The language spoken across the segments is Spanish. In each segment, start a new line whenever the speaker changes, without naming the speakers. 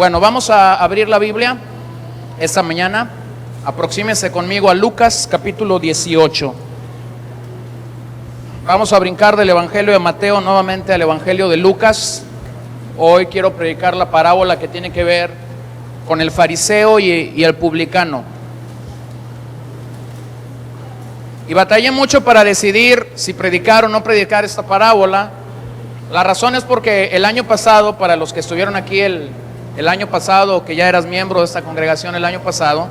Bueno, vamos a abrir la Biblia esta mañana. Aproxímese conmigo a Lucas capítulo 18. Vamos a brincar del Evangelio de Mateo nuevamente al Evangelio de Lucas. Hoy quiero predicar la parábola que tiene que ver con el fariseo y el publicano. Y batallé mucho para decidir si predicar o no predicar esta parábola. La razón es porque el año pasado, para los que estuvieron aquí el año pasado, que ya eras miembro de esta congregación el año pasado,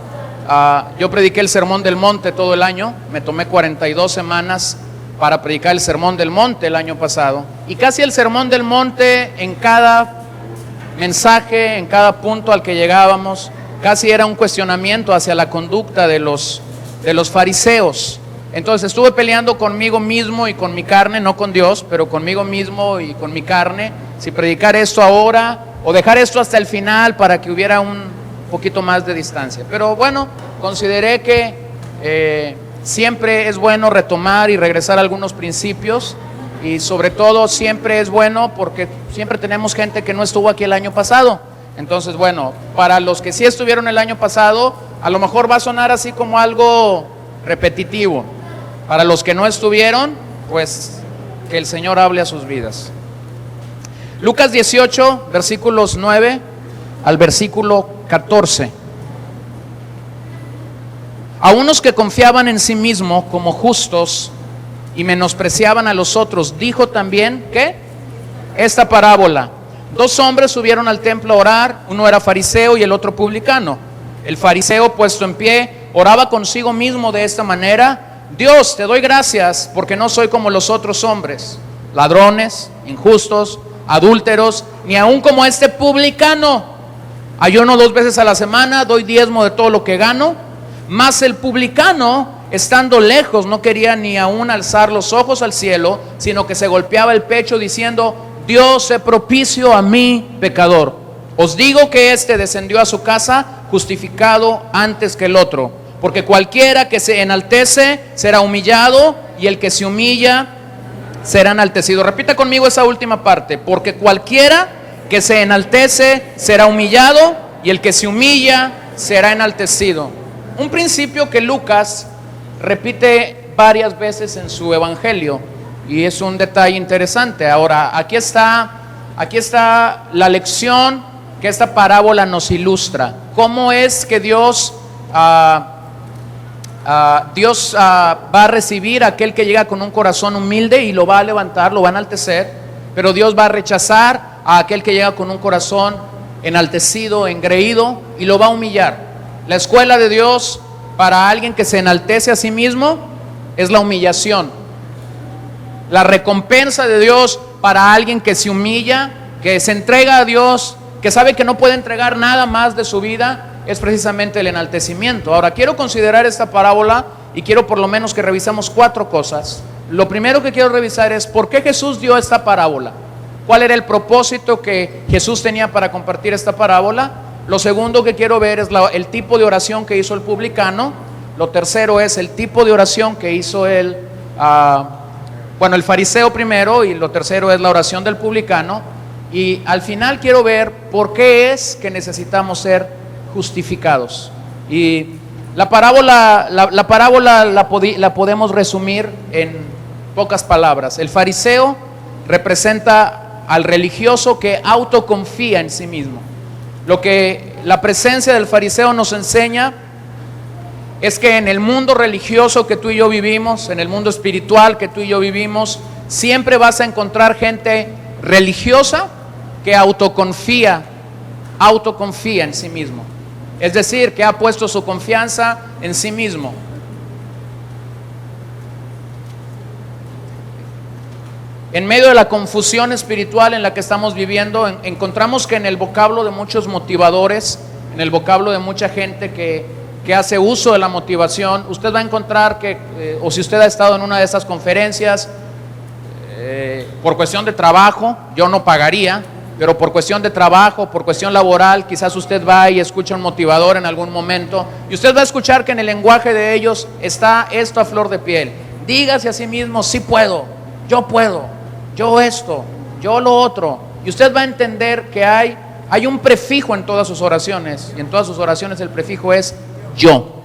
yo prediqué el Sermón del Monte todo el año. Me tomé 42 semanas para predicar el Sermón del Monte el año pasado. Y casi el Sermón del Monte, en cada mensaje, en cada punto al que llegábamos, casi era un cuestionamiento hacia la conducta de los fariseos. Entonces estuve peleando conmigo mismo y con mi carne, no con Dios, pero conmigo mismo y con mi carne, si predicar esto ahora o dejar esto hasta el final para que hubiera un poquito más de distancia. Pero bueno, consideré que siempre es bueno retomar y regresar a algunos principios, y sobre todo siempre es bueno porque siempre tenemos gente que no estuvo aquí el año pasado. Entonces, bueno, para los que sí estuvieron el año pasado, a lo mejor va a sonar así como algo repetitivo. Para los que no estuvieron, pues que el Señor hable a sus vidas. Lucas 18, versículos 9 al versículo 14. A unos que confiaban en sí mismos como justos y menospreciaban a los otros, dijo también, ¿qué? Esta parábola. Dos hombres subieron al templo a orar, uno era fariseo y el otro publicano. El fariseo, puesto en pie, oraba consigo mismo de esta manera: Dios, te doy gracias porque no soy como los otros hombres, ladrones, injustos, adúlteros, ni aun como este publicano. Ayuno 2 veces a la semana, doy diezmo de todo lo que gano. Mas el publicano, estando lejos, no quería ni aun alzar los ojos al cielo, sino que se golpeaba el pecho diciendo: Dios, sé propicio a mí, pecador. Os digo que éste descendió a su casa justificado antes que el otro, porque cualquiera que se enaltece será humillado, y el que se humilla será enaltecido. Repita conmigo esa última parte: porque cualquiera que se enaltece será humillado, y el que se humilla será enaltecido. Un principio que Lucas repite varias veces en su evangelio, y es un detalle interesante. Ahora, aquí está la lección que esta parábola nos ilustra. ¿Cómo es que Dios va a recibir a aquel que llega con un corazón humilde y lo va a levantar, lo va a enaltecer? Pero Dios va a rechazar a aquel que llega con un corazón enaltecido, engreído, y lo va a humillar. La escuela de Dios para alguien que se enaltece a sí mismo es la humillación. La recompensa de Dios para alguien que se humilla, que se entrega a Dios, que sabe que no puede entregar nada más de su vida, es precisamente el enaltecimiento. Ahora, quiero considerar esta parábola y quiero por lo menos que revisemos 4 cosas. Lo primero que quiero revisar es por qué Jesús dio esta parábola. ¿Cuál era el propósito que Jesús tenía para compartir esta parábola? Lo segundo que quiero ver es el tipo de oración que hizo el publicano. Lo tercero es el tipo de oración que hizo el fariseo primero, y lo tercero es la oración del publicano. Y al final quiero ver por qué es que necesitamos ser justificados. Y la parábola la podemos resumir en pocas palabras. El fariseo representa al religioso que autoconfía en sí mismo. Lo que la presencia del fariseo nos enseña es que en el mundo religioso que tú y yo vivimos, en el mundo espiritual que tú y yo vivimos, siempre vas a encontrar gente religiosa que autoconfía en sí mismo. Es decir, que ha puesto su confianza en sí mismo. En medio de la confusión espiritual en la que estamos viviendo, encontramos que en el vocablo de muchos motivadores, en el vocablo de mucha gente que hace uso de la motivación, usted va a encontrar que, o si usted ha estado en una de estas conferencias, por cuestión de trabajo, yo no pagaría, pero por cuestión de trabajo, por cuestión laboral, quizás usted va y escucha un motivador en algún momento, y usted va a escuchar que en el lenguaje de ellos está esto a flor de piel: dígase a sí mismo, sí puedo, yo esto, yo lo otro. Y usted va a entender que hay Hay un prefijo en todas sus oraciones, y en todas sus oraciones el prefijo es yo.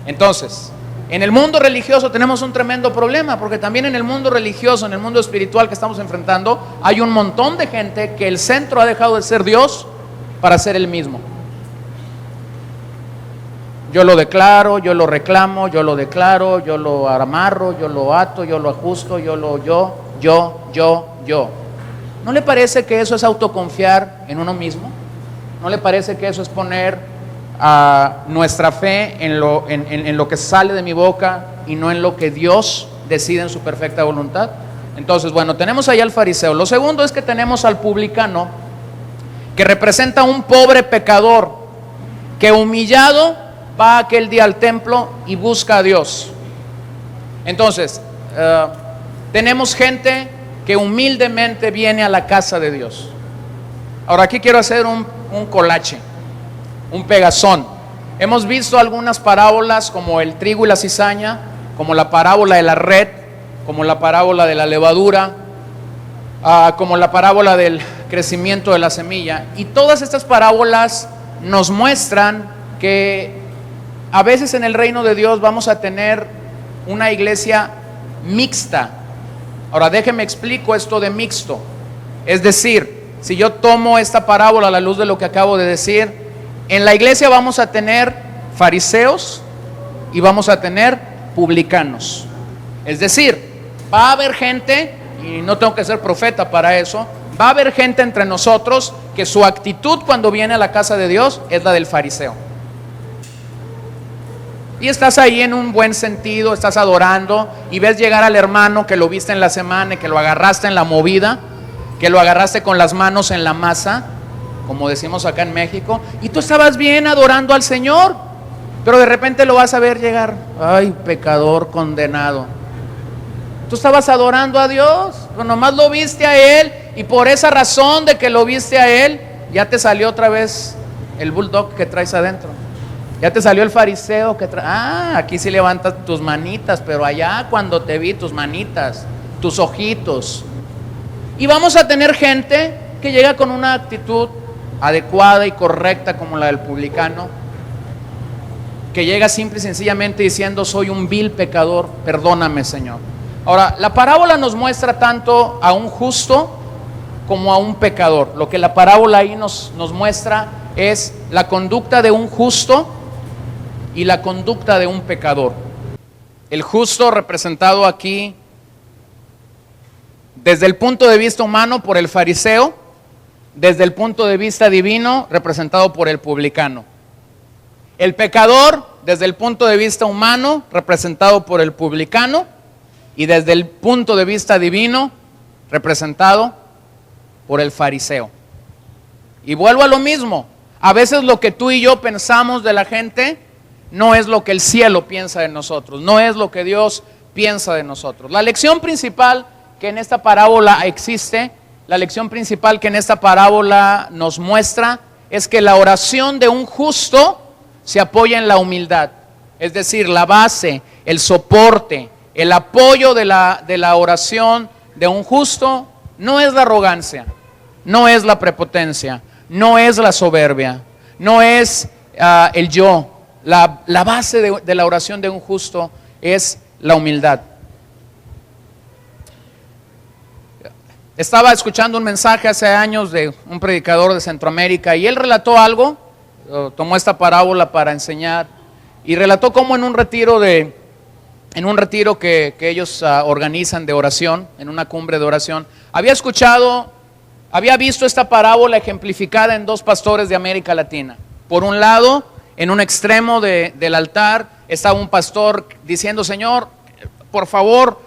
Entonces, en el mundo religioso tenemos un tremendo problema, porque también en el mundo religioso, en el mundo espiritual que estamos enfrentando, hay un montón de gente que el centro ha dejado de ser Dios para ser el mismo. Yo lo declaro, yo lo reclamo, yo lo declaro, yo lo amarro, yo lo ato, yo lo ajusto, yo. ¿No le parece que eso es autoconfiar en uno mismo? ¿No le parece que eso es poner nuestra fe en lo que sale de mi boca y no en lo que Dios decide en su perfecta voluntad? Entonces, bueno, tenemos ahí al fariseo. Lo segundo es que tenemos al publicano, que representa a un pobre pecador que humillado va aquel día al templo y busca a Dios. Entonces, tenemos gente que humildemente viene a la casa de Dios. Ahora aquí quiero hacer un colache, un pegazón. Hemos visto algunas parábolas como el trigo y la cizaña, como la parábola de la red, como la parábola de la levadura, como la parábola del crecimiento de la semilla. Y todas estas parábolas nos muestran que a veces en el reino de Dios vamos a tener una iglesia mixta. Ahora déjeme explico esto de mixto. Es decir, si yo tomo esta parábola a la luz de lo que acabo de decir, en la iglesia vamos a tener fariseos y vamos a tener publicanos. Es decir, va a haber gente, y no tengo que ser profeta para eso, va a haber gente entre nosotros que su actitud cuando viene a la casa de Dios es la del fariseo. Y estás ahí en un buen sentido, estás adorando y ves llegar al hermano que lo viste en la semana y que lo agarraste en la movida, que lo agarraste con las manos en la masa, como decimos acá en México, y tú estabas bien adorando al Señor, pero de repente lo vas a ver llegar, ay, pecador condenado. Tú estabas adorando a Dios, pero nomás lo viste a Él, y por esa razón de que lo viste a Él, ya te salió otra vez el bulldog que traes adentro. Ya te salió el fariseo que aquí sí levantas tus manitas, pero allá cuando te vi tus manitas, tus ojitos. Y vamos a tener gente que llega con una actitud adecuada y correcta como la del publicano, que llega simple y sencillamente diciendo: soy un vil pecador, perdóname, Señor. Ahora, la parábola nos muestra tanto a un justo como a un pecador. Lo que la parábola ahí nos muestra es la conducta de un justo y la conducta de un pecador. El justo representado aquí desde el punto de vista humano por el fariseo, desde el punto de vista divino representado por el publicano. El pecador desde el punto de vista humano representado por el publicano, y desde el punto de vista divino representado por el fariseo. Y vuelvo a lo mismo, a veces lo que tú y yo pensamos de la gente no es lo que el cielo piensa de nosotros, no es lo que Dios piensa de nosotros. La lección principal que en esta parábola existe, la lección principal que en esta parábola nos muestra, es que la oración de un justo se apoya en la humildad. Es decir, la base, el soporte, el apoyo de la oración de un justo no es la arrogancia, no es la prepotencia, no es la soberbia, no es el yo. La base de la oración de un justo es la humildad. Estaba escuchando un mensaje hace años de un predicador de Centroamérica y él relató algo, tomó esta parábola para enseñar y relató cómo en un retiro que ellos organizan de oración, en una cumbre de oración, había visto esta parábola ejemplificada en dos pastores de América Latina. Por un lado, en un extremo del altar estaba un pastor diciendo: Señor, por favor,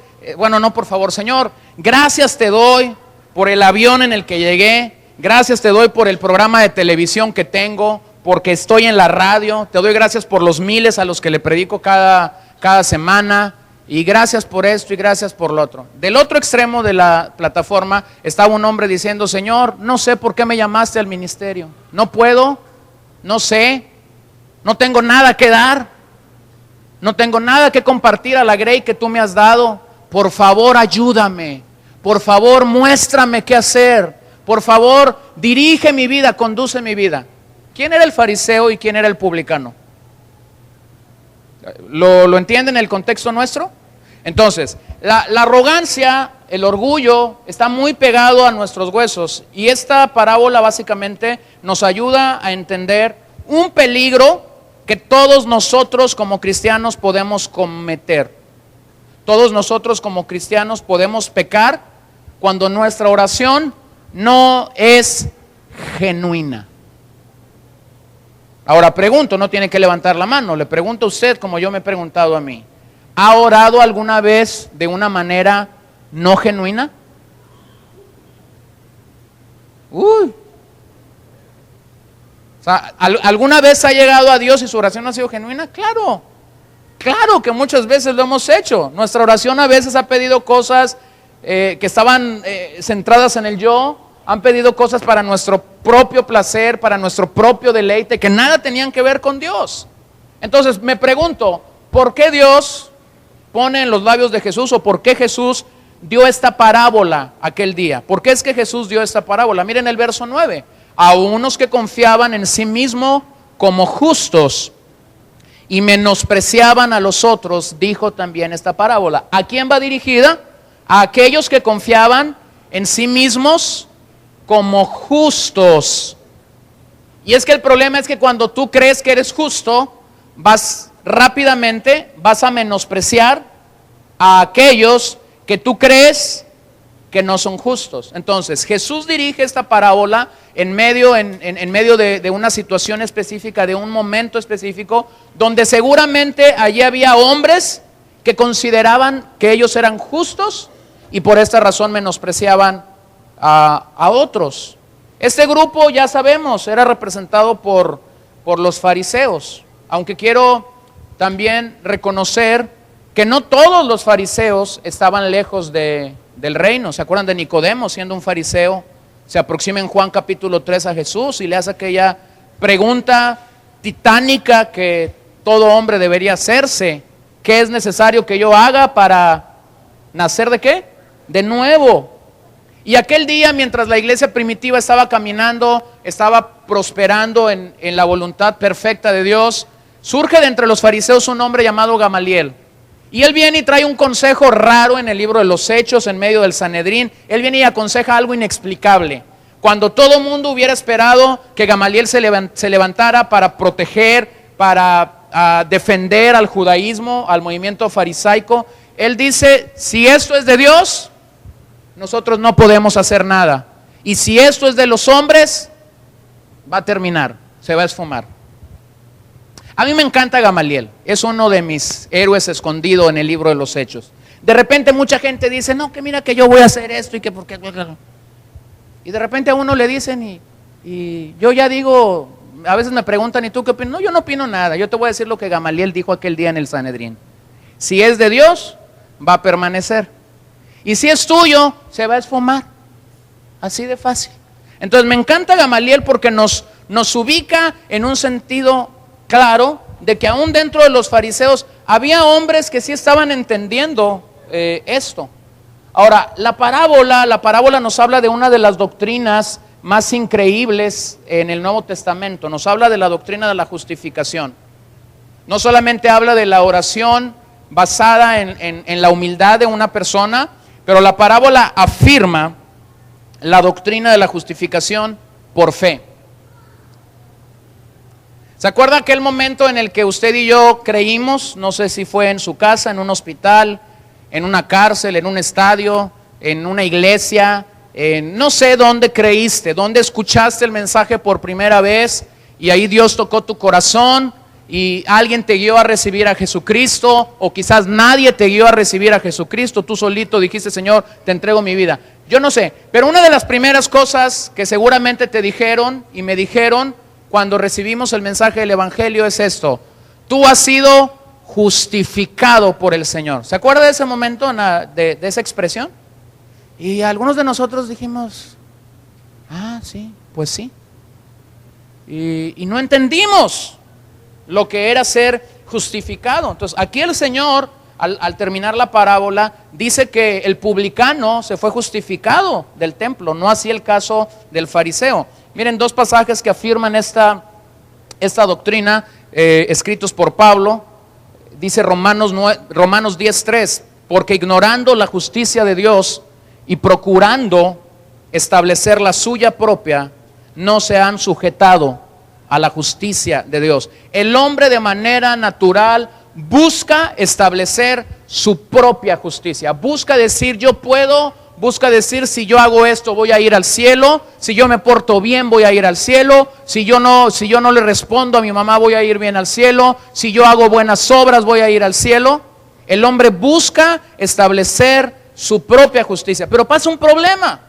Señor, gracias te doy por el avión en el que llegué, gracias te doy por el programa de televisión que tengo, porque estoy en la radio, te doy gracias por los miles a los que le predico cada semana, y gracias por esto y gracias por lo otro. Del otro extremo de la plataforma estaba un hombre diciendo: Señor, no sé por qué me llamaste al ministerio, no puedo, no sé, no tengo nada que dar, no tengo nada que compartir a la Grey que tú me has dado. Por favor, ayúdame. Por favor, muéstrame qué hacer. Por favor, dirige mi vida, conduce mi vida. ¿Quién era el fariseo y quién era el publicano? ¿Lo entienden en el contexto nuestro? Entonces, la arrogancia, el orgullo, está muy pegado a nuestros huesos. Y esta parábola básicamente nos ayuda a entender un peligro que todos nosotros como cristianos podemos cometer. Todos nosotros como cristianos podemos pecar cuando nuestra oración no es genuina. Ahora pregunto, no tiene que levantar la mano, le pregunto a usted como yo me he preguntado a mí. ¿Ha orado alguna vez de una manera no genuina? O sea, ¿alguna vez ha llegado a Dios y su oración no ha sido genuina? Claro, claro que muchas veces lo hemos hecho. Nuestra oración a veces ha pedido cosas que estaban centradas en el yo, han pedido cosas para nuestro propio placer, para nuestro propio deleite, que nada tenían que ver con Dios. Entonces me pregunto, ¿por qué Dios pone en los labios de Jesús o por qué Jesús dio esta parábola aquel día? ¿Por qué es que Jesús dio esta parábola? Miren el verso 9. A unos que confiaban en sí mismos como justos y menospreciaban a los otros, dijo también esta parábola. ¿A quién va dirigida? A aquellos que confiaban en sí mismos como justos. Y es que el problema es que cuando tú crees que eres justo, rápidamente vas a menospreciar a aquellos que tú crees que no son justos. Entonces Jesús dirige esta parábola en medio de una situación específica, de un momento específico, donde seguramente allí había hombres que consideraban que ellos eran justos y por esta razón menospreciaban a otros. Este grupo, ya sabemos, era representado por los fariseos, aunque quiero también reconocer que no todos los fariseos estaban lejos del reino. ¿Se acuerdan de Nicodemo siendo un fariseo? Se aproxima en Juan capítulo 3 a Jesús y le hace aquella pregunta titánica que todo hombre debería hacerse: ¿qué es necesario que yo haga para nacer de qué? De nuevo. Y aquel día, mientras la iglesia primitiva estaba caminando, estaba prosperando en la voluntad perfecta de Dios, surge de entre los fariseos un hombre llamado Gamaliel. Y él viene y trae un consejo raro en el libro de los Hechos, en medio del Sanedrín. Él viene y aconseja algo inexplicable. Cuando todo el mundo hubiera esperado que Gamaliel se levantara para proteger, para defender al judaísmo, al movimiento farisaico, él dice: si esto es de Dios, nosotros no podemos hacer nada. Y si esto es de los hombres, va a terminar, se va a esfumar. A mí me encanta Gamaliel, es uno de mis héroes escondido en el libro de los Hechos. De repente mucha gente dice: no, que mira que yo voy a hacer esto y que por qué. Y de repente a uno le dicen y yo ya digo, a veces me preguntan: ¿y tú qué opinas? No, yo no opino nada, yo te voy a decir lo que Gamaliel dijo aquel día en el Sanedrín. Si es de Dios, va a permanecer. Y si es tuyo, se va a esfumar. Así de fácil. Entonces me encanta Gamaliel porque nos ubica en un sentido claro de que aún dentro de los fariseos había hombres que sí estaban entendiendo esto. Ahora, la parábola nos habla de una de las doctrinas más increíbles en el Nuevo Testamento. Nos habla de la doctrina de la justificación. No solamente habla de la oración basada en la humildad de una persona, pero la parábola afirma la doctrina de la justificación por fe. ¿Se acuerda aquel momento en el que usted y yo creímos? No sé si fue en su casa, en un hospital, en una cárcel, en un estadio, en una iglesia, no sé dónde creíste, dónde escuchaste el mensaje por primera vez y ahí Dios tocó tu corazón y alguien te guió a recibir a Jesucristo, o quizás nadie te guió a recibir a Jesucristo, tú solito dijiste: Señor, te entrego mi vida. Yo no sé, pero una de las primeras cosas que seguramente te dijeron y me dijeron cuando recibimos el mensaje del Evangelio es esto: tú has sido justificado por el Señor. ¿Se acuerda de ese momento, de esa expresión? Y algunos de nosotros dijimos: ah, sí, pues sí. Y no entendimos lo que era ser justificado. Entonces aquí el Señor al terminar la parábola, dice que el publicano se fue justificado del templo, no así el caso del fariseo. Miren, dos pasajes que afirman esta doctrina, escritos por Pablo. Dice Romanos 10:3, porque ignorando la justicia de Dios y procurando establecer la suya propia, no se han sujetado a la justicia de Dios. El hombre de manera natural busca establecer su propia justicia, busca decir yo puedo, busca decir si yo hago esto voy a ir al cielo, si yo me porto bien voy a ir al cielo, si yo no le respondo a mi mamá voy a ir bien al cielo, si yo hago buenas obras voy a ir al cielo. El hombre busca establecer su propia justicia, pero pasa un problema.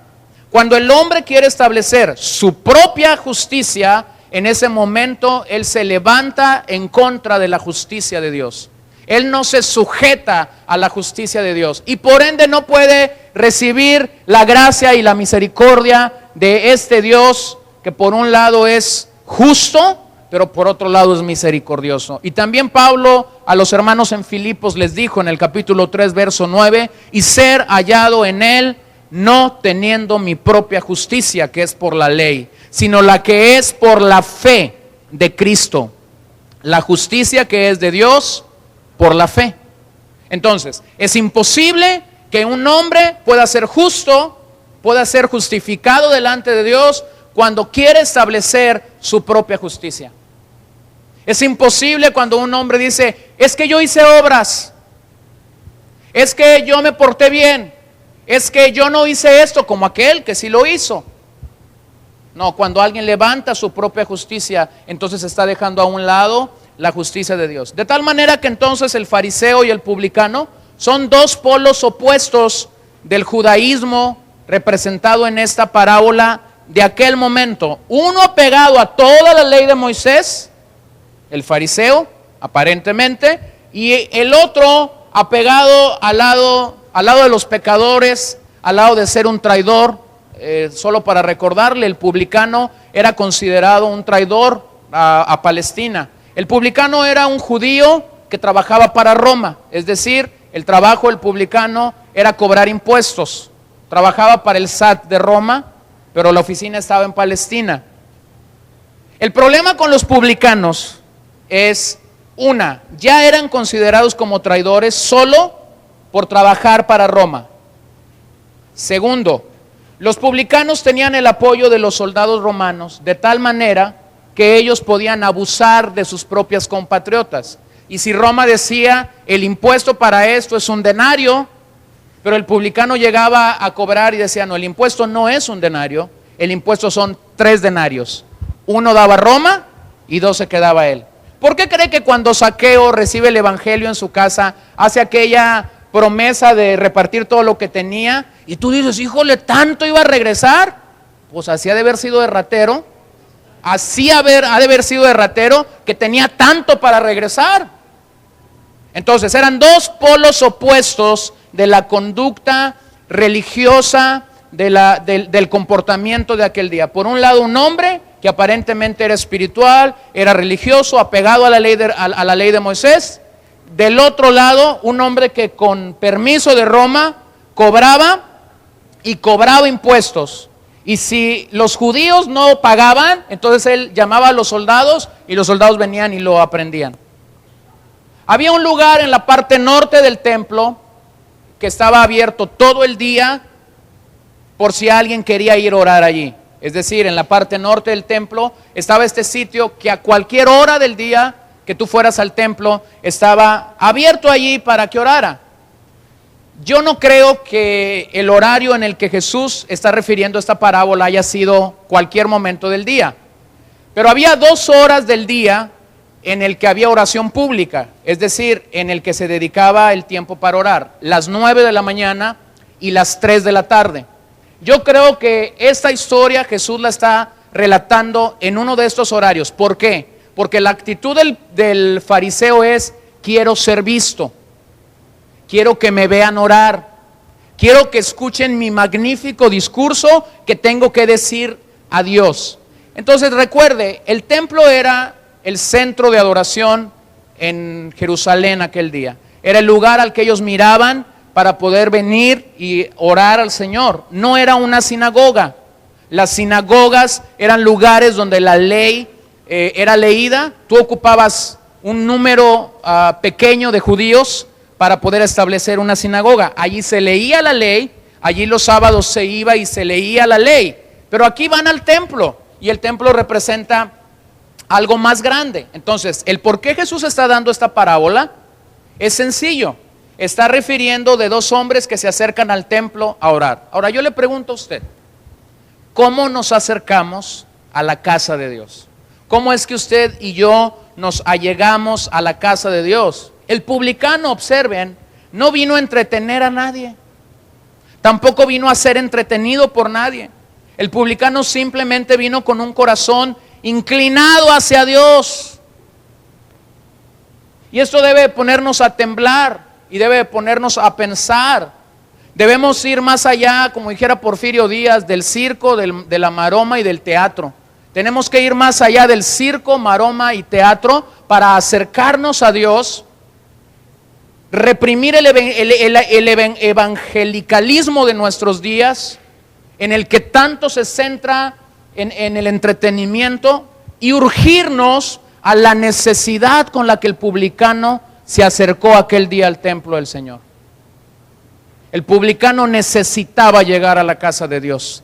Cuando el hombre quiere establecer su propia justicia, en ese momento él se levanta en contra de la justicia de Dios. Él no se sujeta a la justicia de Dios y por ende no puede recibir la gracia y la misericordia de este Dios que por un lado es justo, pero por otro lado es misericordioso. Y también Pablo a los hermanos en Filipos les dijo en el capítulo 3 verso 9, y ser hallado en él no teniendo mi propia justicia que es por la ley, sino la que es por la fe de Cristo, la justicia que es de Dios por la fe. Entonces, es imposible que un hombre pueda ser justo, pueda ser justificado delante de Dios cuando quiere establecer su propia justicia. Es imposible cuando un hombre dice, es que yo hice obras, es que yo me porté bien, es que yo no hice esto como aquel que sí lo hizo. No, cuando alguien levanta su propia justicia, entonces está dejando a un lado la justicia de Dios. De tal manera que entonces el fariseo y el publicano son dos polos opuestos del judaísmo representado en esta parábola de aquel momento. Uno apegado a toda la ley de Moisés, el fariseo, aparentemente, y el otro apegado al lado de los pecadores, al lado de ser un traidor. Solo para recordarle, el publicano era considerado un traidor a Palestina. El publicano era un judío que trabajaba para Roma, es decir, el trabajo del publicano era cobrar impuestos. Trabajaba para el SAT de Roma, pero la oficina estaba en Palestina. El problema con los publicanos es, ya eran considerados como traidores solo por trabajar para Roma. Segundo, los publicanos tenían el apoyo de los soldados romanos de tal manera que ellos podían abusar de sus propias compatriotas. Y si Roma decía, el impuesto para esto es un denario, pero el publicano llegaba a cobrar y decía, no, el impuesto no es un denario, el impuesto son 3 denarios. 1 daba Roma y 2 se quedaba él. ¿Por qué cree que cuando Zaqueo recibe el evangelio en su casa, hace aquella promesa de repartir todo lo que tenía? Y tú dices, híjole, ¿tanto iba a regresar? Pues así ha de haber sido de ratero. Así ha de haber sido de ratero que tenía tanto para regresar. Entonces eran dos polos opuestos de la conducta religiosa, del comportamiento de aquel día. Por un lado, un hombre que aparentemente era espiritual, era religioso, apegado a la ley de Moisés. Del otro lado, un hombre que con permiso de Roma cobraba impuestos. Y si los judíos no pagaban, entonces él llamaba a los soldados y los soldados venían y lo aprendían. Había un lugar en la parte norte del templo que estaba abierto todo el día por si alguien quería ir a orar allí. Es decir, en la parte norte del templo estaba este sitio que a cualquier hora del día que tú fueras al templo estaba abierto allí para que orara. Yo no creo que el horario en el que Jesús está refiriendo esta parábola haya sido cualquier momento del día, pero había 2 horas del día en el que había oración pública, es decir, en el que se dedicaba el tiempo para orar, las 9 de la mañana y las 3 de la tarde. Yo creo que esta historia Jesús la está relatando en uno de estos horarios. ¿Por qué? Porque la actitud del fariseo es, quiero ser visto, quiero que me vean orar, quiero que escuchen mi magnífico discurso que tengo que decir a Dios. Entonces recuerde, el templo era el centro de adoración en Jerusalén aquel día. era el lugar al que ellos miraban para poder venir y orar al Señor. No era una sinagoga. Las sinagogas eran lugares donde la ley era leída. Tú ocupabas un número pequeño de judíos para poder establecer una sinagoga. Allí se leía la ley, allí los sábados se iba y se leía la ley. Pero aquí van al templo y el templo representa algo más grande. Entonces, el por qué Jesús está dando esta parábola es sencillo. Está refiriendo de dos hombres que se acercan al templo a orar. Ahora yo le pregunto a usted, ¿cómo nos acercamos a la casa de Dios? ¿Cómo es que usted y yo nos allegamos a la casa de Dios? El publicano, observen, no vino a entretener a nadie. Tampoco vino a ser entretenido por nadie. El publicano simplemente vino con un corazón inclinado hacia Dios. Y esto debe ponernos a temblar y debe ponernos a pensar. Debemos ir más allá, como dijera Porfirio Díaz, del circo, de la maroma y del teatro. Tenemos que ir más allá del circo, maroma y teatro para acercarnos a Dios, reprimir el evangelicalismo de nuestros días, en el que tanto se centra en el entretenimiento, y urgirnos a la necesidad con la que el publicano se acercó aquel día al templo del Señor. El publicano necesitaba llegar a la casa de Dios.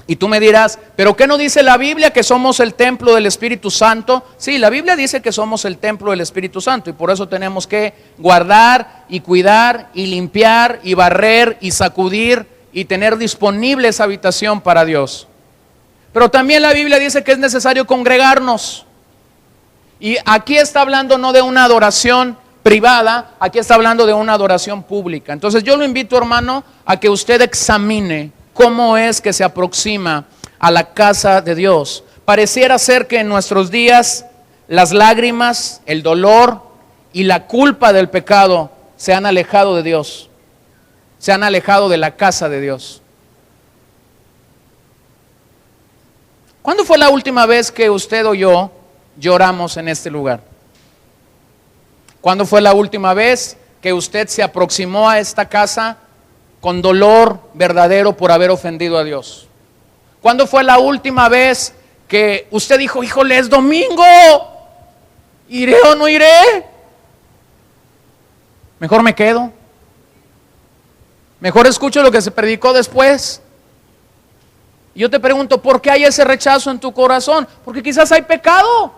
Y tú me dirás, ¿pero qué no dice la Biblia que somos el templo del Espíritu Santo? Sí, la Biblia dice que somos el templo del Espíritu Santo y por eso tenemos que guardar y cuidar y limpiar y barrer y sacudir y tener disponible esa habitación para Dios. Pero también la Biblia dice que es necesario congregarnos. Y aquí está hablando no de una adoración privada, aquí está hablando de una adoración pública. Entonces yo lo invito, hermano, a que usted examine cómo es que se aproxima a la casa de Dios. Pareciera ser que en nuestros días las lágrimas, el dolor y la culpa del pecado se han alejado de Dios, se han alejado de la casa de Dios. ¿Cuándo fue la última vez que usted o yo lloramos en este lugar? ¿Cuándo fue la última vez que usted se aproximó a esta casa con dolor verdadero por haber ofendido a Dios? ¿Cuándo fue la última vez que usted dijo, híjole, es domingo, iré o no iré? Mejor me quedo, mejor escucho lo que se predicó después. Y yo te pregunto, ¿por qué hay ese rechazo en tu corazón? Porque quizás hay pecado.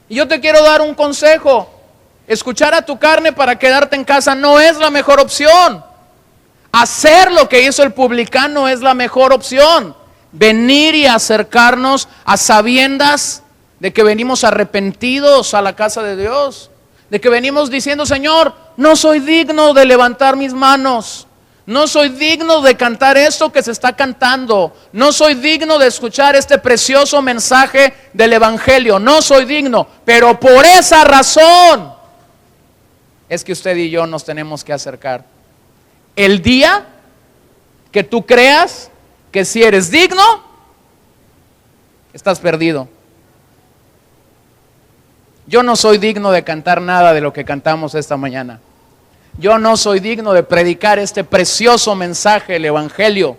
Y yo te quiero dar un consejo. Escuchar a tu carne para quedarte en casa no es la mejor opción. Hacer lo que hizo el publicano es la mejor opción. Venir y acercarnos a sabiendas de que venimos arrepentidos a la casa de Dios. De que venimos diciendo, Señor, no soy digno de levantar mis manos. No soy digno de cantar esto que se está cantando. No soy digno de escuchar este precioso mensaje del Evangelio. No soy digno. Pero por esa razón es que usted y yo nos tenemos que acercar. El día que tú creas que si eres digno, estás perdido. Yo no soy digno de cantar nada de lo que cantamos esta mañana. Yo no soy digno de predicar este precioso mensaje, el Evangelio.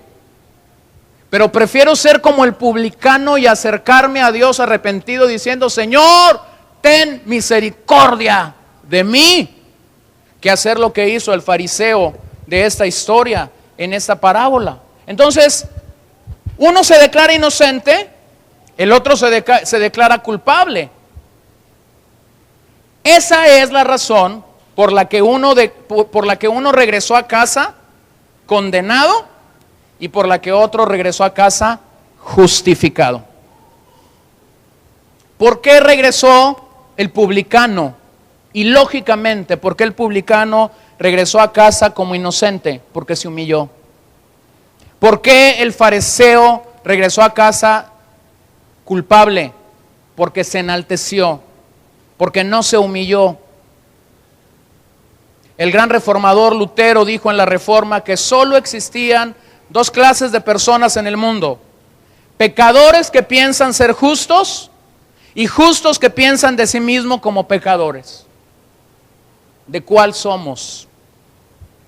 Pero prefiero ser como el publicano y acercarme a Dios arrepentido diciendo, Señor, ten misericordia de mí, que hacer lo que hizo el fariseo de esta historia, en esta parábola. Entonces, uno se declara inocente, el otro se declara culpable. Esa es la razón por la que uno regresó a casa condenado y por la que otro regresó a casa justificado. ¿Por qué regresó el publicano? Y lógicamente, ¿por qué el publicano regresó a casa como inocente? Porque se humilló. ¿Por qué el fariseo regresó a casa culpable? Porque se enalteció, porque no se humilló. El gran reformador Lutero dijo en la Reforma que solo existían dos clases de personas en el mundo: pecadores que piensan ser justos y justos que piensan de sí mismos como pecadores. de cuál somos,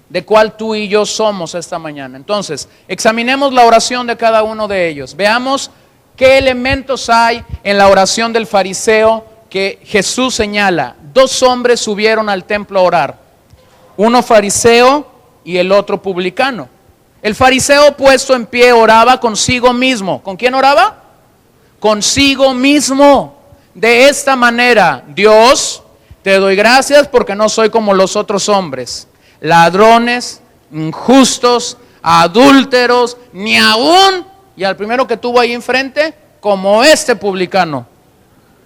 de cuál tú y yo somos esta mañana. Entonces, examinemos la oración de cada uno de ellos. Veamos qué elementos hay en la oración del fariseo que Jesús señala. Dos hombres subieron al templo a orar, uno fariseo y el otro publicano. El fariseo puesto en pie oraba consigo mismo. ¿Con quién oraba? Consigo mismo. De esta manera: Dios, te doy gracias porque no soy como los otros hombres, ladrones, injustos, adúlteros, ni aún, y al primero que tuvo ahí enfrente, como este publicano.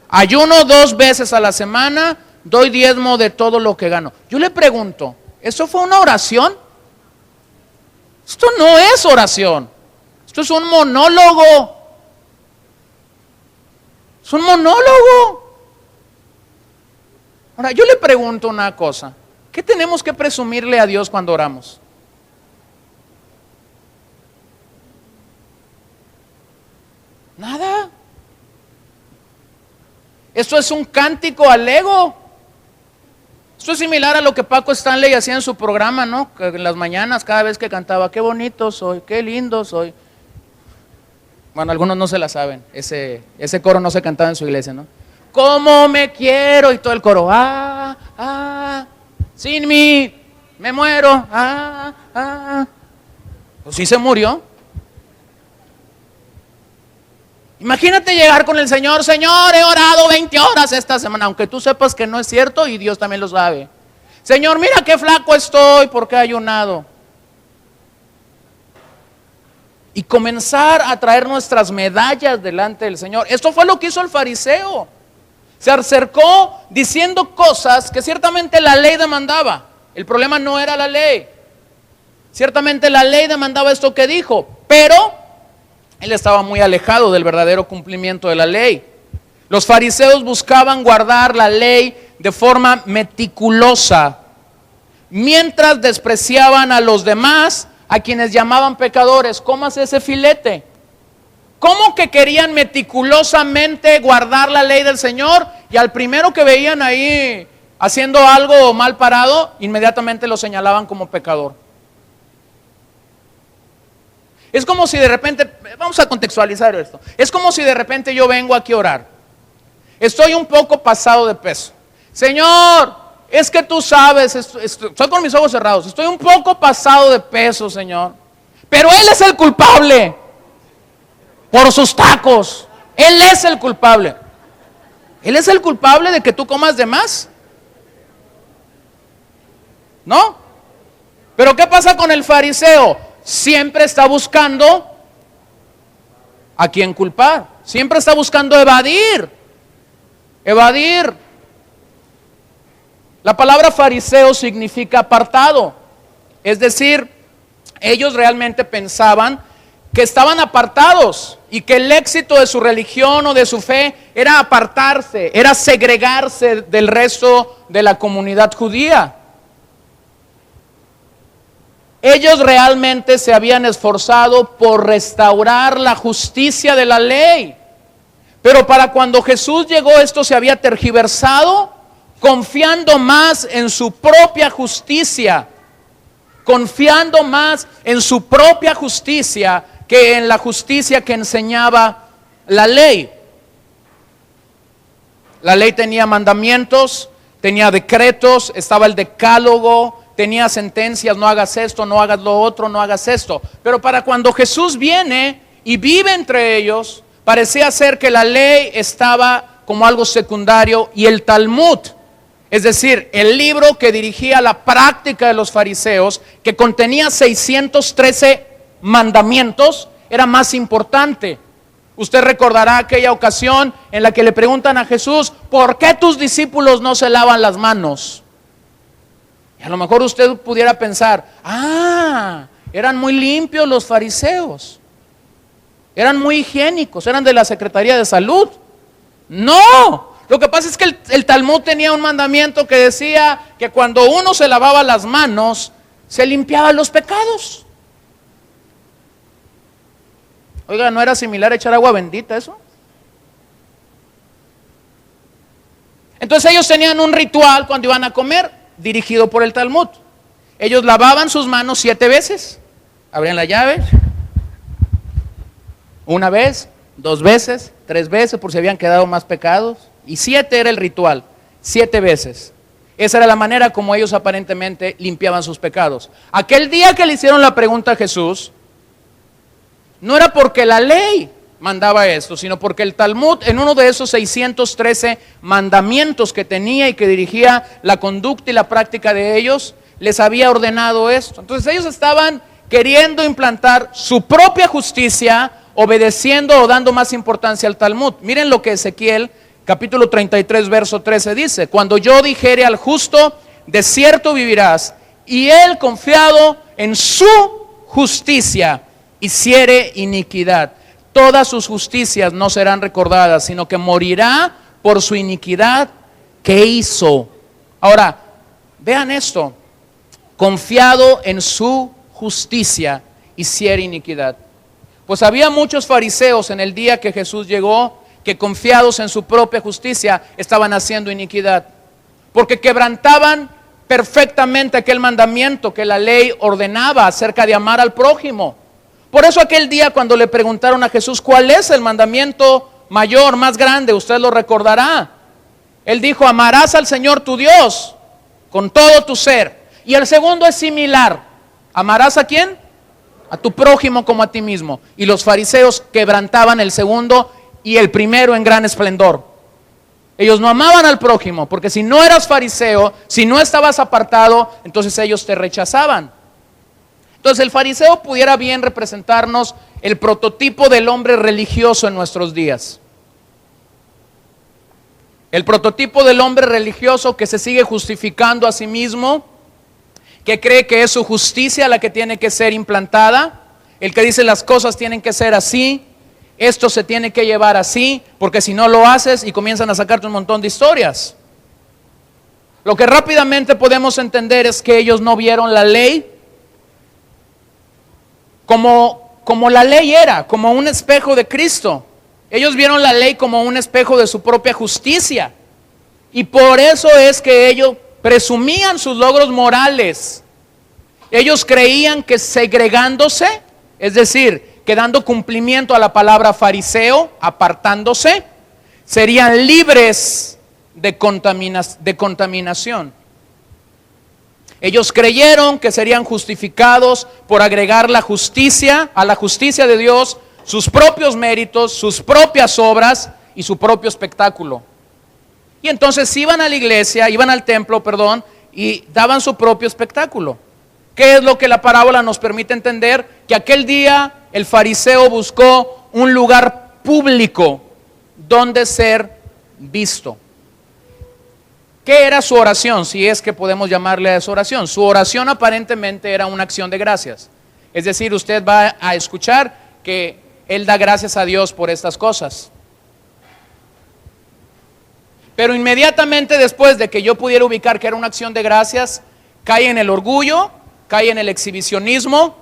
Ayuno 2 veces a la semana, doy diezmo de todo lo que gano. Yo le pregunto, ¿eso fue una oración? Esto no es oración. Esto es un monólogo. Es un monólogo. Ahora, yo le pregunto una cosa. ¿Qué tenemos que presumirle a Dios cuando oramos? Nada. Esto es un cántico al ego. Esto es similar a lo que Paco Stanley hacía en su programa, ¿no? Que en las mañanas, cada vez que cantaba, qué bonito soy, qué lindo soy. Bueno, algunos no se la saben. Ese coro no se cantaba en su iglesia, ¿no? Cómo me quiero, y todo el coro, sin mí me muero, Pues sí se murió. Imagínate llegar con el Señor, Señor, he orado 20 horas esta semana, aunque tú sepas que no es cierto y Dios también lo sabe. Señor, mira qué flaco estoy porque he ayunado. Y comenzar a traer nuestras medallas delante del Señor. Esto fue lo que hizo el fariseo. Se acercó diciendo cosas que ciertamente la ley demandaba. El problema no era la ley. Ciertamente la ley demandaba esto que dijo, pero él estaba muy alejado del verdadero cumplimiento de la ley. Los fariseos buscaban guardar la ley de forma meticulosa, mientras despreciaban a los demás, a quienes llamaban pecadores. Cómase ese filete. ¿Cómo que querían meticulosamente guardar la ley del Señor? Y al primero que veían ahí haciendo algo mal parado, inmediatamente lo señalaban como pecador. Es como si de repente, vamos a contextualizar esto, es como si de repente yo vengo aquí a orar. Estoy un poco pasado de peso. Señor, es que tú sabes, estoy con mis ojos cerrados, estoy un poco pasado de peso, Señor. Pero Él es el culpable por sus tacos. Él es el culpable. Él es el culpable de que tú comas de más. ¿No? Pero ¿qué pasa con el fariseo? Siempre está buscando a quién culpar. Siempre está buscando evadir. Evadir. La palabra fariseo significa apartado. Es decir, ellos realmente pensaban que estaban apartados y que el éxito de su religión o de su fe era apartarse, era segregarse del resto de la comunidad judía. Ellos realmente se habían esforzado por restaurar la justicia de la ley. Pero para cuando Jesús llegó, esto se había tergiversado, confiando más en su propia justicia. Confiando más en su propia justicia que en la justicia que enseñaba la ley. La ley tenía mandamientos, tenía decretos, estaba el decálogo, tenía sentencias, no hagas esto, no hagas lo otro, no hagas esto. Pero para cuando Jesús viene y vive entre ellos, parecía ser que la ley estaba como algo secundario y el Talmud, es decir, el libro que dirigía la práctica de los fariseos, que contenía 613 mandamientos, era más importante. Usted recordará aquella ocasión en la que le preguntan a Jesús, ¿por qué tus discípulos no se lavan las manos? A lo mejor usted pudiera pensar, eran muy limpios los fariseos, eran muy higiénicos, eran de la Secretaría de Salud. No, lo que pasa es que el Talmud tenía un mandamiento que decía que cuando uno se lavaba las manos, se limpiaban los pecados. Oiga, ¿no era similar a echar agua bendita eso? Entonces ellos tenían un ritual cuando iban a comer. dirigido por el Talmud. Ellos lavaban sus manos 7 veces, abrían la llave, una vez, 2 veces, 3 veces, por si habían quedado más pecados, y 7 era el ritual, 7 veces. Esa era la manera como ellos aparentemente limpiaban sus pecados. Aquel día que le hicieron la pregunta a Jesús, no era porque la ley mandaba esto, sino porque el Talmud, en uno de esos 613 mandamientos que tenía y que dirigía la conducta y la práctica de ellos, les había ordenado esto. Entonces ellos estaban queriendo implantar su propia justicia, obedeciendo o dando más importancia al Talmud. Miren lo que Ezequiel capítulo 33 verso 13 dice: cuando yo dijere al justo, de cierto vivirás, y él, confiado en su justicia, hiciere iniquidad, todas sus justicias no serán recordadas, sino que morirá por su iniquidad que hizo. Ahora, vean esto: confiado en su justicia, hiciere iniquidad. Pues había muchos fariseos en el día que Jesús llegó, que confiados en su propia justicia estaban haciendo iniquidad, porque quebrantaban perfectamente aquel mandamiento que la ley ordenaba acerca de amar al prójimo. Por eso aquel día cuando le preguntaron a Jesús cuál es el mandamiento mayor, más grande, usted lo recordará. Él dijo: amarás al Señor tu Dios con todo tu ser. Y el segundo es similar: amarás ¿a quién? A tu prójimo como a ti mismo. Y los fariseos quebrantaban el segundo y el primero en gran esplendor. Ellos no amaban al prójimo, porque si no eras fariseo, si no estabas apartado, entonces ellos te rechazaban. Entonces el fariseo pudiera bien representarnos el prototipo del hombre religioso en nuestros días. El prototipo del hombre religioso que se sigue justificando a sí mismo, que cree que es su justicia la que tiene que ser implantada, el que dice las cosas tienen que ser así, esto se tiene que llevar así, porque si no lo haces, y comienzan a sacarte un montón de historias. Lo que rápidamente podemos entender es que ellos no vieron la ley como la ley era, como un espejo de Cristo. Ellos vieron la ley como un espejo de su propia justicia, y por eso es que ellos presumían sus logros morales. Ellos creían que segregándose, es decir, que dando cumplimiento a la palabra fariseo, apartándose, serían libres de contaminación. Ellos creyeron que serían justificados por agregar la justicia a la justicia de Dios, sus propios méritos, sus propias obras y su propio espectáculo. Y entonces iban a la iglesia, iban al templo, y daban su propio espectáculo. ¿Qué es lo que la parábola nos permite entender? Que aquel día el fariseo buscó un lugar público donde ser visto. ¿Qué era su oración? Si es que podemos llamarle a su oración. Su oración aparentemente era una acción de gracias. Es decir, usted va a escuchar que él da gracias a Dios por estas cosas. Pero inmediatamente después de que yo pudiera ubicar que era una acción de gracias, cae en el orgullo, cae en el exhibicionismo,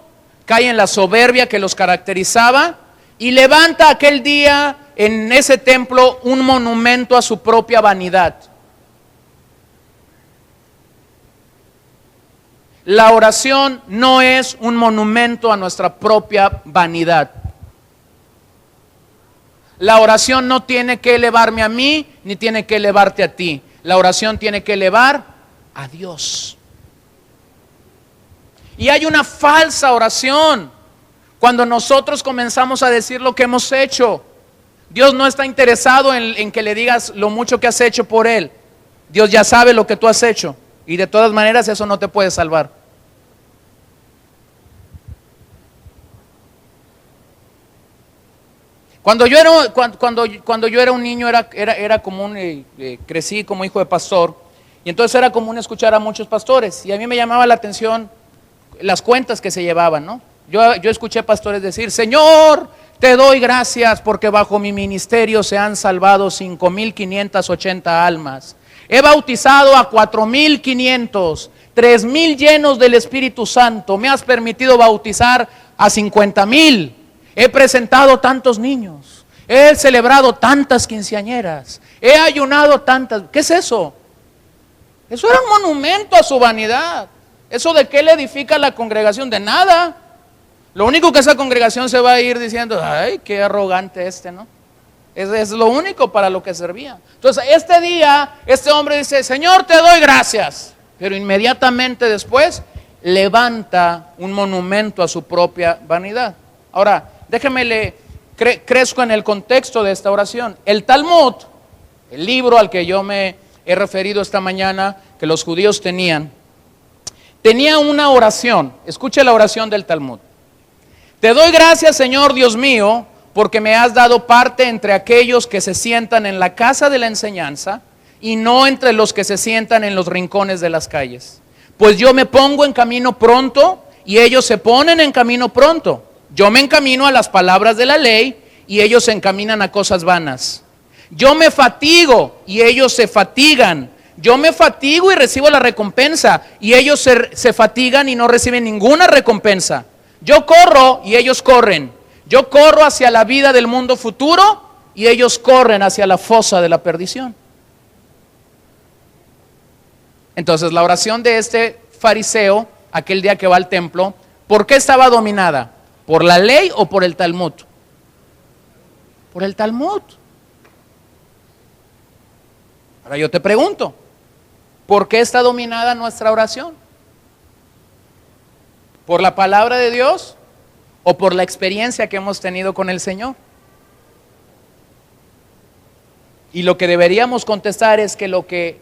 cae en la soberbia que los caracterizaba, y levanta aquel día en ese templo un monumento a su propia vanidad. La oración no es un monumento a nuestra propia vanidad. La oración no tiene que elevarme a mí, ni tiene que elevarte a ti. La oración tiene que elevar a Dios. Y hay una falsa oración cuando nosotros comenzamos a decir lo que hemos hecho. Dios no está interesado en que le digas lo mucho que has hecho por Él. Dios ya sabe lo que tú has hecho, y de todas maneras eso no te puede salvar. Cuando yo era un niño era común, crecí como hijo de pastor, y entonces era común escuchar a muchos pastores, y a mí me llamaba la atención las cuentas que se llevaban, ¿no? Yo escuché pastores decir: Señor, te doy gracias porque bajo mi ministerio se han salvado 5,580 almas. He bautizado a 4,500, 3,000 llenos del Espíritu Santo. Me has permitido bautizar a 50,000. He presentado tantos niños. He celebrado tantas quinceañeras. He ayunado tantas. ¿Qué es eso? Eso era un monumento a su vanidad. ¿Eso de qué le edifica a la congregación? De nada. Lo único que esa congregación se va a ir diciendo, ay, qué arrogante ¿no? Es lo único para lo que servía. Entonces, este día, este hombre dice, Señor, te doy gracias. Pero inmediatamente después, levanta un monumento a su propia vanidad. Ahora, déjeme crezco en el contexto de esta oración. El Talmud, el libro al que yo me he referido esta mañana, que los judíos tenía una oración. Escuche la oración del Talmud. Te doy gracias, Señor Dios mío, porque me has dado parte entre aquellos que se sientan en la casa de la enseñanza y no entre los que se sientan en los rincones de las calles. Pues yo me pongo en camino pronto y ellos se ponen en camino pronto. Yo me encamino a las palabras de la ley y ellos se encaminan a cosas vanas. Yo me fatigo y ellos se fatigan. Yo me fatigo y recibo la recompensa y ellos se fatigan y no reciben ninguna recompensa. Yo corro y ellos corren. Yo corro hacia la vida del mundo futuro y ellos corren hacia la fosa de la perdición. Entonces la oración de este fariseo, aquel día que va al templo, ¿por qué estaba dominada? ¿Por la ley o por el Talmud? Por el Talmud. Ahora yo te pregunto, ¿por qué está dominada nuestra oración? ¿Por la palabra de Dios o por la experiencia que hemos tenido con el Señor? Y lo que deberíamos contestar es que lo que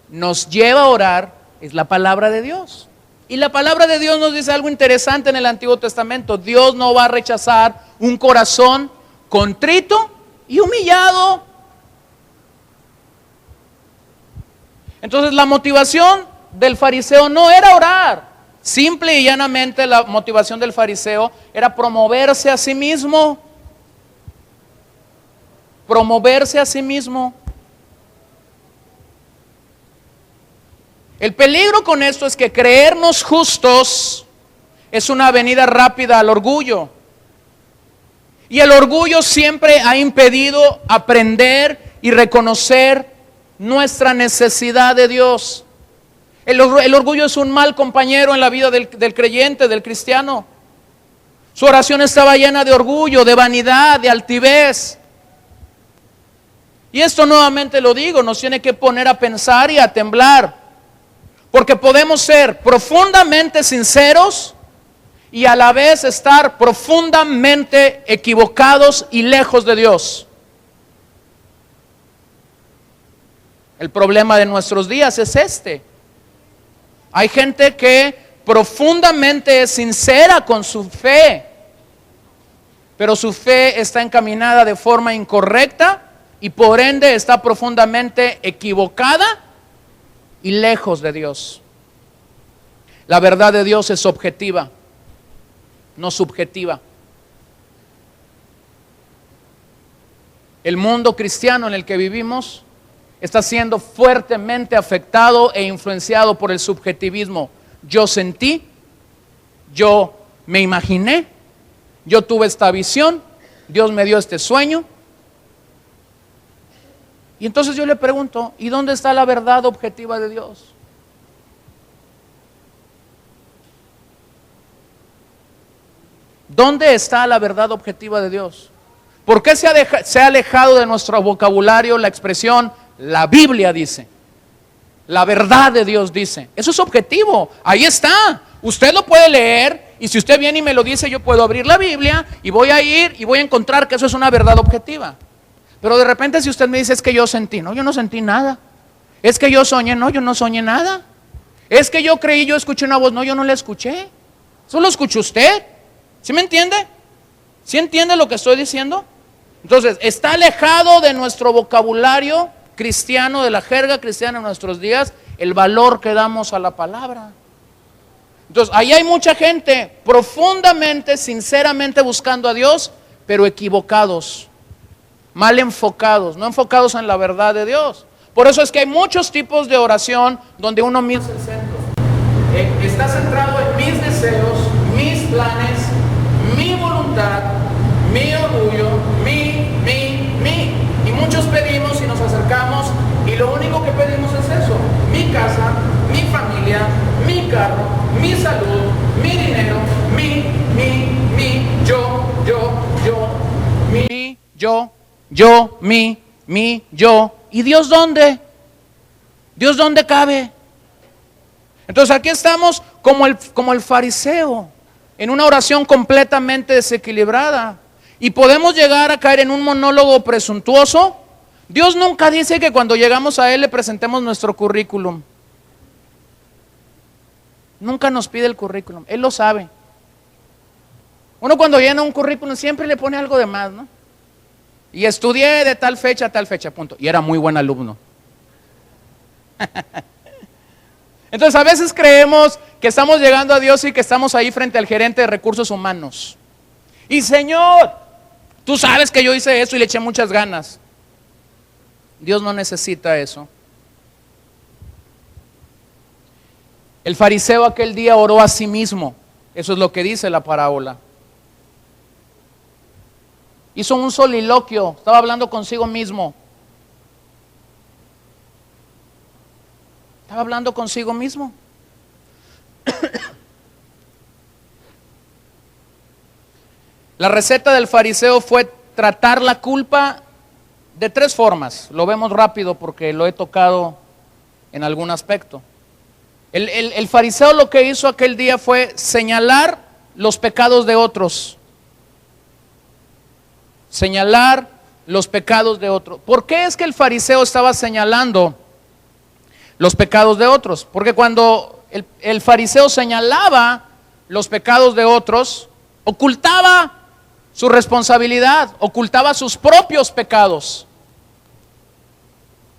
nos lleva a orar es la palabra de Dios. Y la palabra de Dios nos dice algo interesante en el Antiguo Testamento. Dios no va a rechazar un corazón contrito y humillado. Entonces la motivación del fariseo no era orar. Simple y llanamente la motivación del fariseo era promoverse a sí mismo. Promoverse a sí mismo. El peligro con esto es que creernos justos es una avenida rápida al orgullo. Y el orgullo siempre ha impedido aprender y reconocer nuestra necesidad de Dios. El orgullo es un mal compañero en la vida del creyente, del cristiano. Su oración estaba llena de orgullo, de vanidad, de altivez. Y esto nuevamente lo digo, nos tiene que poner a pensar y a temblar. Porque podemos ser profundamente sinceros y a la vez estar profundamente equivocados y lejos de Dios. El problema de nuestros días es este. Hay gente que profundamente es sincera con su fe, pero su fe está encaminada de forma incorrecta y por ende está profundamente equivocada y lejos de Dios. La verdad de Dios es objetiva, no subjetiva. El mundo cristiano en el que vivimos está siendo fuertemente afectado e influenciado por el subjetivismo. Yo sentí, yo me imaginé, yo tuve esta visión, Dios me dio este sueño. Y entonces yo le pregunto, ¿y dónde está la verdad objetiva de Dios? ¿Dónde está la verdad objetiva de Dios? ¿Por qué se ha alejado de nuestro vocabulario la expresión la Biblia dice? La verdad de Dios dice. Eso es objetivo, ahí está. Usted lo puede leer y si usted viene y me lo dice, yo puedo abrir la Biblia y voy a ir y voy a encontrar que eso es una verdad objetiva. Pero de repente si usted me dice es que yo sentí, no, yo no sentí nada. Es que yo soñé, no, yo no soñé nada. Es que yo creí, yo escuché una voz, no, yo no la escuché. Eso lo escuchó usted. ¿Sí me entiende? ¿Sí entiende lo que estoy diciendo? Entonces, está alejado de nuestro vocabulario cristiano, de la jerga cristiana en nuestros días, el valor que damos a la palabra. Entonces, ahí hay mucha gente profundamente, sinceramente buscando a Dios, pero equivocados, mal enfocados, no enfocados en la verdad de Dios. Por eso es que hay muchos tipos de oración donde uno mismo es el centro. Está centrado en mis deseos, mis planes, mi voluntad, mi orgullo, mi. Y muchos pedimos y nos acercamos y lo único que pedimos es eso, mi casa, yo, mí, yo. ¿Y Dios dónde? ¿Dios dónde cabe? Entonces aquí estamos como el fariseo, en una oración completamente desequilibrada. Y podemos llegar a caer en un monólogo presuntuoso. Dios nunca dice que cuando llegamos a Él le presentemos nuestro currículum. Nunca nos pide el currículum, Él lo sabe. Uno cuando llena un currículum siempre le pone algo de más, ¿no? Y estudié de tal fecha a tal fecha, punto. Y era muy buen alumno. Entonces a veces creemos que estamos llegando a Dios y que estamos ahí frente al gerente de recursos humanos. Y Señor, tú sabes que yo hice eso y le eché muchas ganas. Dios no necesita eso. El fariseo aquel día oró a sí mismo. Eso es lo que dice la parábola. Hizo un soliloquio, estaba hablando consigo mismo. Estaba hablando consigo mismo. La receta del fariseo fue tratar la culpa de tres formas. Lo vemos rápido porque lo he tocado en algún aspecto. El fariseo lo que hizo aquel día fue señalar los pecados de otros. Señalar los pecados de otros. ¿Por qué es que el fariseo estaba señalando los pecados de otros? Porque cuando el fariseo señalaba los pecados de otros, ocultaba su responsabilidad, ocultaba sus propios pecados.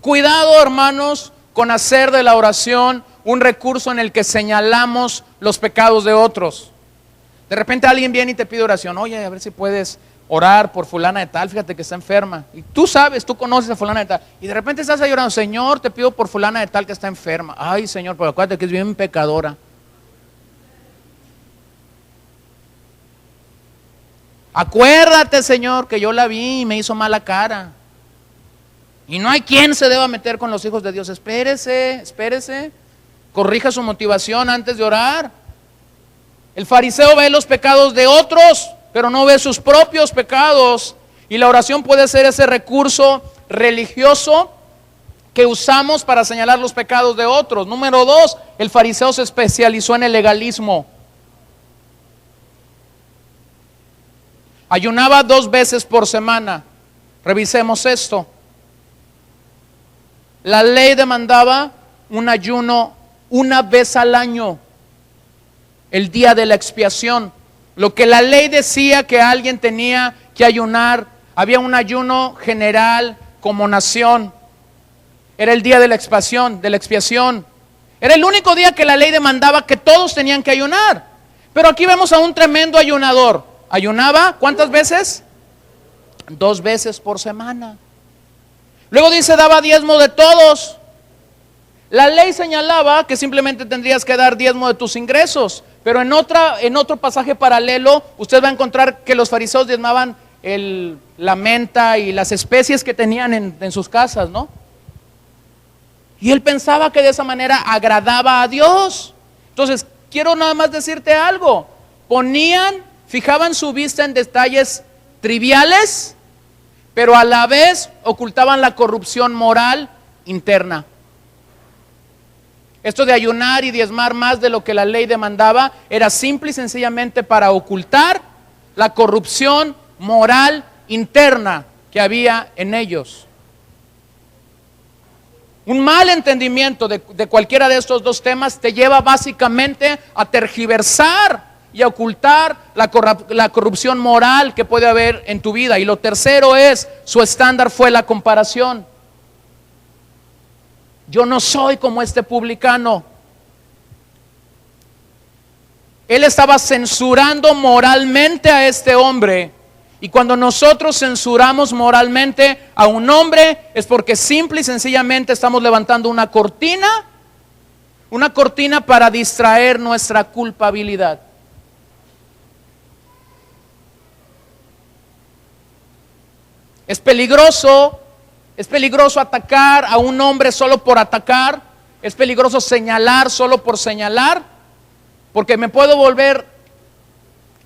Cuidado, hermanos, con hacer de la oración un recurso en el que señalamos los pecados de otros. De repente alguien viene y te pide oración. Oye, a ver si puedes orar por fulana de tal, fíjate que está enferma. Y tú sabes, tú conoces a fulana de tal. Y de repente estás ahí orando, Señor, te pido por fulana de tal que está enferma. Ay, Señor, pero acuérdate que es bien pecadora. Acuérdate, Señor, que yo la vi y me hizo mala cara. Y no hay quien se deba meter con los hijos de Dios. Espérese. Corrija su motivación antes de orar. El fariseo ve los pecados de otros, pero no ve sus propios pecados. Y la oración puede ser ese recurso religioso que usamos para señalar los pecados de otros. Número 2, el fariseo se especializó en el legalismo. Ayunaba 2 veces por semana. Revisemos esto. La ley demandaba un ayuno 1 vez al año, el día de la expiación. Lo que la ley decía que alguien tenía que ayunar, había un ayuno general como nación. Era el día de la expiación. Era el único día que la ley demandaba que todos tenían que ayunar. Pero aquí vemos a un tremendo ayunador. Ayunaba, ¿cuántas veces? 2 veces por semana. Luego dice, daba diezmo de todos. La ley señalaba que simplemente tendrías que dar diezmo de tus ingresos. Pero en otro pasaje paralelo, usted va a encontrar que los fariseos diezmaban la menta y las especies que tenían en sus casas, ¿no? Y él pensaba que de esa manera agradaba a Dios. Entonces, quiero nada más decirte algo. Fijaban su vista en detalles triviales, pero a la vez ocultaban la corrupción moral interna. Esto de ayunar y diezmar más de lo que la ley demandaba era simple y sencillamente para ocultar la corrupción moral interna que había en ellos. Un mal entendimiento de cualquiera de estos dos temas te lleva básicamente a tergiversar y a ocultar la corrupción moral que puede haber en tu vida. Y lo tercero es, su estándar fue la comparación. Yo no soy como este publicano. Él estaba censurando moralmente a este hombre. Y cuando nosotros censuramos moralmente a un hombre, es porque simple y sencillamente estamos levantando una cortina para distraer nuestra culpabilidad. Es peligroso atacar a un hombre solo por atacar. Es peligroso señalar solo por señalar, porque me puedo volver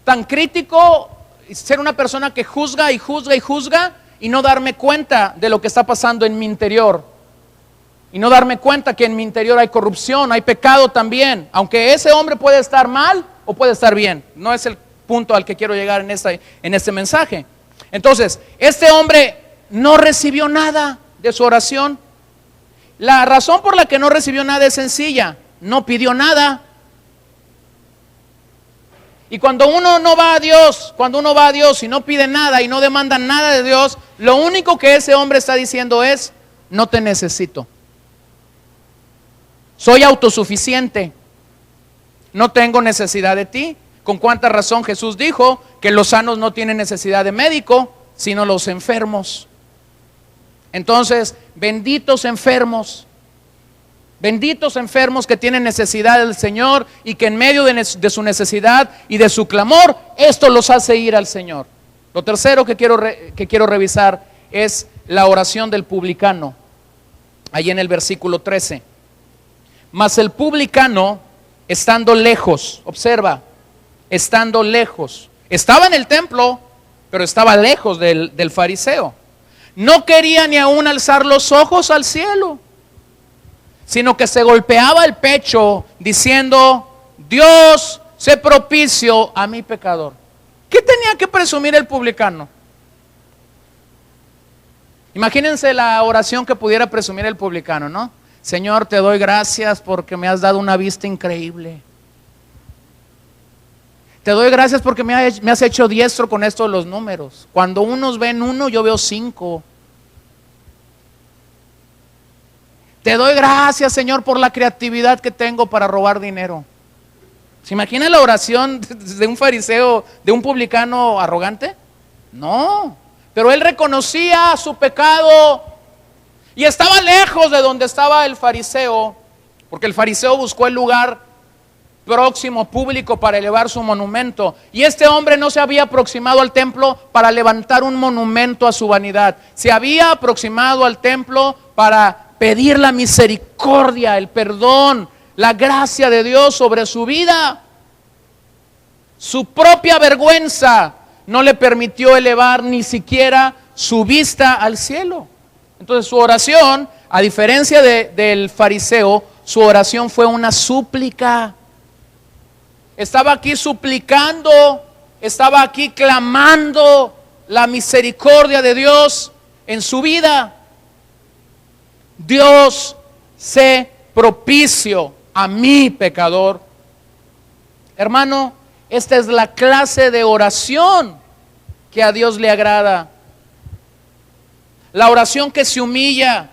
tan crítico, ser una persona que juzga y juzga y juzga, y no darme cuenta de lo que está pasando en mi interior. Y no darme cuenta que en mi interior hay corrupción, hay pecado también. Aunque ese hombre puede estar mal o puede estar bien. No es el punto al que quiero llegar en este mensaje. Entonces, este hombre no recibió nada de su oración. La razón por la que no recibió nada es sencilla. No pidió nada. Y cuando uno no va a Dios y no pide nada y no demanda nada de Dios, lo único que ese hombre está diciendo es: no te necesito. Soy autosuficiente. No tengo necesidad de ti. ¿Con cuánta razón Jesús dijo que los sanos no tienen necesidad de médico, sino los enfermos? Entonces, benditos enfermos que tienen necesidad del Señor y que en medio de su necesidad y de su clamor, esto los hace ir al Señor. Lo tercero que quiero revisar es la oración del publicano, ahí en el versículo 13. Mas el publicano, estando lejos, observa, estando lejos, estaba en el templo, pero estaba lejos del fariseo. No quería ni aún alzar los ojos al cielo, sino que se golpeaba el pecho diciendo: Dios, sé propicio a mi pecador. ¿Qué tenía que presumir el publicano? Imagínense la oración que pudiera presumir el publicano, ¿no? Señor, te doy gracias porque me has dado una vista increíble. Te doy gracias porque me has hecho diestro con esto de los números. Cuando unos ven 1, yo veo 5. Te doy gracias, Señor, por la creatividad que tengo para robar dinero. ¿Se imagina la oración de un fariseo, de un publicano arrogante? No, pero él reconocía su pecado y estaba lejos de donde estaba el fariseo, porque el fariseo buscó el lugar próximo, público, para elevar su monumento. Y este hombre no se había aproximado al templo para levantar un monumento a su vanidad. Se había aproximado al templo para pedir la misericordia, el perdón, la gracia de Dios sobre su vida. Su propia vergüenza no le permitió elevar ni siquiera su vista al cielo. Entonces su oración, a diferencia del fariseo, su oración fue una súplica. Estaba aquí suplicando, estaba aquí clamando la misericordia de Dios en su vida. Dios, sé propicio a mi pecador. Hermano, esta es la clase de oración que a Dios le agrada. La oración que se humilla,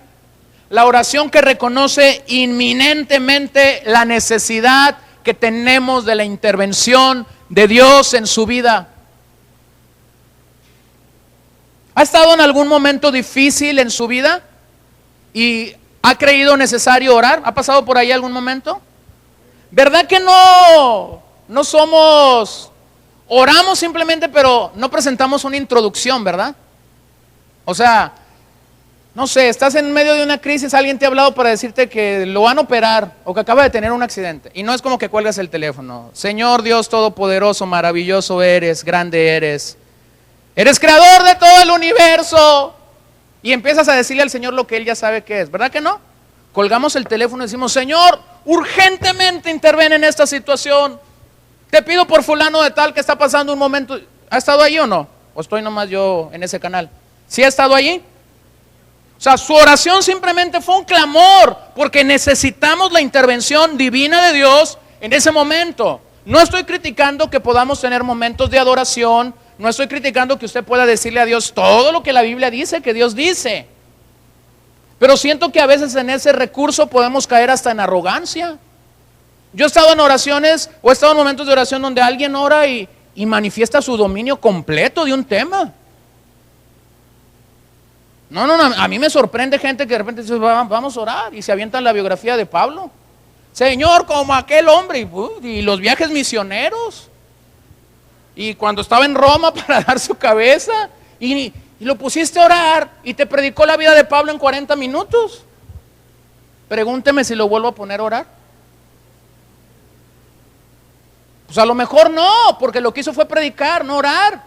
la oración que reconoce inminentemente la necesidad que tenemos de la intervención de Dios en su vida. ¿Ha estado en algún momento difícil en su vida y ha creído necesario orar? ¿Ha pasado por ahí algún momento? ¿Verdad que no somos, oramos simplemente, pero no presentamos una introducción, verdad? O sea, no sé, estás en medio de una crisis, alguien te ha hablado para decirte que lo van a operar o que acaba de tener un accidente. Y no es como que cuelgas el teléfono. Señor Dios Todopoderoso, maravilloso eres, grande eres. Eres creador de todo el universo. Y empiezas a decirle al Señor lo que Él ya sabe que es. ¿Verdad que no? Colgamos el teléfono y decimos: Señor, urgentemente interven en esta situación. Te pido por fulano de tal que está pasando un momento. ¿Ha estado ahí o no? ¿O estoy nomás yo en ese canal? ¿Sí ha estado allí? O sea, su oración simplemente fue un clamor, porque necesitamos la intervención divina de Dios en ese momento. No estoy criticando que podamos tener momentos de adoración, no estoy criticando que usted pueda decirle a Dios todo lo que la Biblia dice, que Dios dice. Pero siento que a veces en ese recurso podemos caer hasta en arrogancia. Yo he estado en oraciones, o he estado en momentos de oración donde alguien ora y manifiesta su dominio completo de un tema. No, a mí me sorprende gente que de repente dice: vamos a orar, y se avientan la biografía de Pablo. Señor, como aquel hombre, y los viajes misioneros, y cuando estaba en Roma para dar su cabeza, y lo pusiste a orar, y te predicó la vida de Pablo en 40 minutos. Pregúnteme si lo vuelvo a poner a orar. Pues a lo mejor no, porque lo que hizo fue predicar, no orar.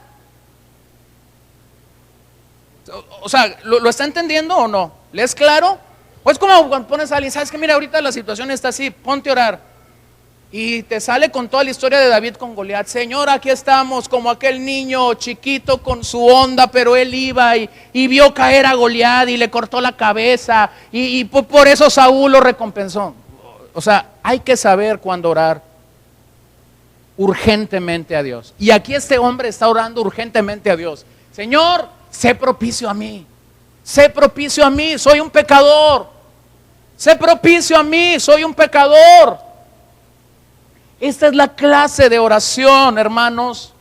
O sea, ¿lo está entendiendo o no? ¿Le es claro? O es como cuando pones a alguien, sabes que mira, ahorita la situación está así, ponte a orar. Y te sale con toda la historia de David con Goliat. Señor, aquí estamos como aquel niño chiquito con su onda, pero él iba y vio caer a Goliat y le cortó la cabeza. Y por eso Saúl lo recompensó. O sea, hay que saber cuándo orar urgentemente a Dios. Y aquí este hombre está orando urgentemente a Dios. Señor, sé propicio a mí. Sé propicio a mí, soy un pecador. Sé propicio a mí, soy un pecador. Esta es la clase de oración, hermanos,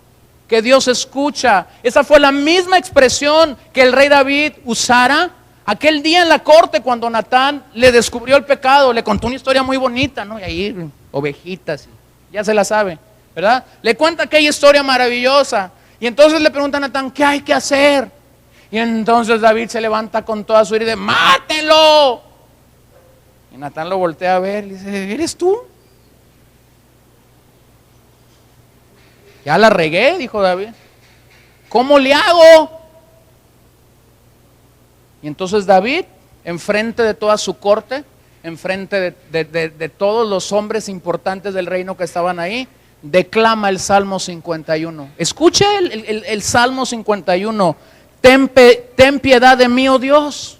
que Dios escucha. Esa fue la misma expresión que el rey David usara aquel día en la corte cuando Natán le descubrió el pecado. Le contó una historia muy bonita, ¿no? Y ahí ovejitas, ya se la sabe, ¿verdad? Le cuenta aquella historia maravillosa. Y entonces le pregunta a Natán, ¿qué hay que hacer? Y entonces David se levanta con toda su ira y dice, ¡mátenlo! Y Natán lo voltea a ver y le dice, ¿eres tú? Ya la regué, dijo David. ¿Cómo le hago? Y entonces David, enfrente de toda su corte, enfrente de todos los hombres importantes del reino que estaban ahí, declama el Salmo 51. Escuche el Salmo 51. Ten piedad de mí, oh Dios,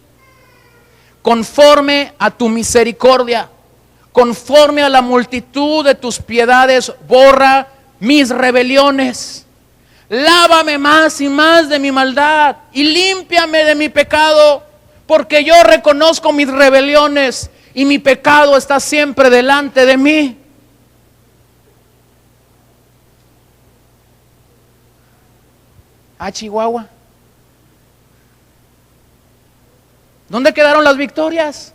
conforme a tu misericordia, conforme a la multitud de tus piedades, borra mis rebeliones. Lávame más y más de mi maldad y límpiame de mi pecado, porque yo reconozco mis rebeliones y mi pecado está siempre delante de mí. Chihuahua. ¿Dónde quedaron las victorias?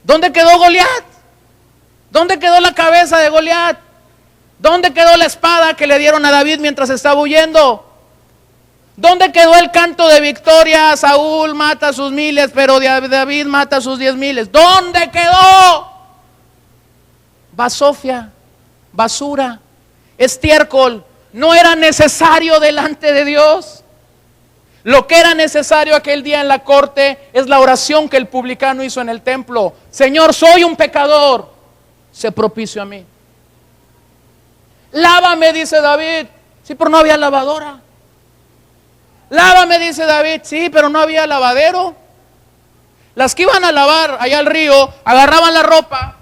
¿Dónde quedó Goliat? ¿Dónde quedó la cabeza de Goliat? ¿Dónde quedó la espada que le dieron a David mientras estaba huyendo? ¿Dónde quedó el canto de victoria? Saúl mata a sus miles, pero David mata a sus 10,000. ¿Dónde quedó? Basofia, basura, estiércol. No era necesario delante de Dios. Lo que era necesario aquel día en la corte es la oración que el publicano hizo en el templo. Señor, soy un pecador, sé propicio a mí. Lávame, dice David. Sí, pero no había lavadora. Lávame, dice David. Sí, pero no había lavadero. Las que iban a lavar allá al río, agarraban la ropa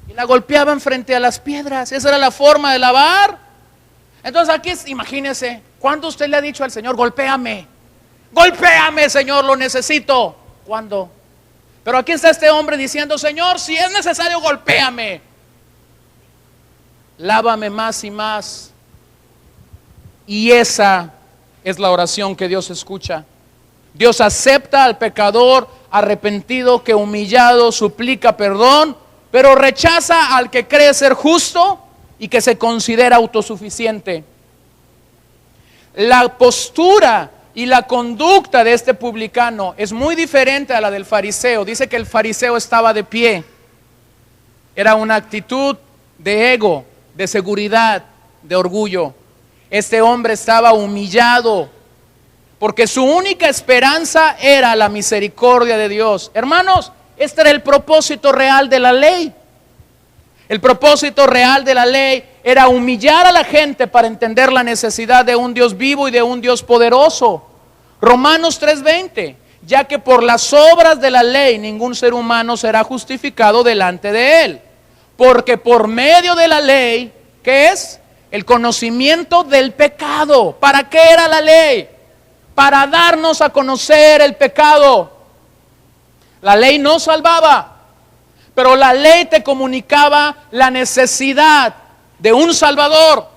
y la golpeaban frente a las piedras. Esa era la forma de lavar. Entonces aquí, imagínese, ¿cuándo usted le ha dicho al Señor, golpéame? Golpéame, Señor, lo necesito? ¿Cuándo? Pero aquí está este hombre diciendo, Señor, si es necesario, golpéame. Lávame más y más. Y esa es la oración que Dios escucha. Dios acepta al pecador arrepentido que humillado suplica perdón, pero rechaza al que cree ser justo y que se considera autosuficiente. La postura y la conducta de este publicano es muy diferente a la del fariseo. Dice que el fariseo estaba de pie. Era una actitud de ego, de seguridad, de orgullo. Este hombre estaba humillado porque su única esperanza era la misericordia de Dios. Hermanos, este era el propósito real de la ley. El propósito real de la ley era humillar a la gente para entender la necesidad de un Dios vivo y de un Dios poderoso. Romanos 3:20, ya que por las obras de la ley ningún ser humano será justificado delante de él. Porque por medio de la ley, ¿qué es? El conocimiento del pecado. ¿Para qué era la ley? Para darnos a conocer el pecado. La ley no salvaba, pero la ley te comunicaba la necesidad de un Salvador.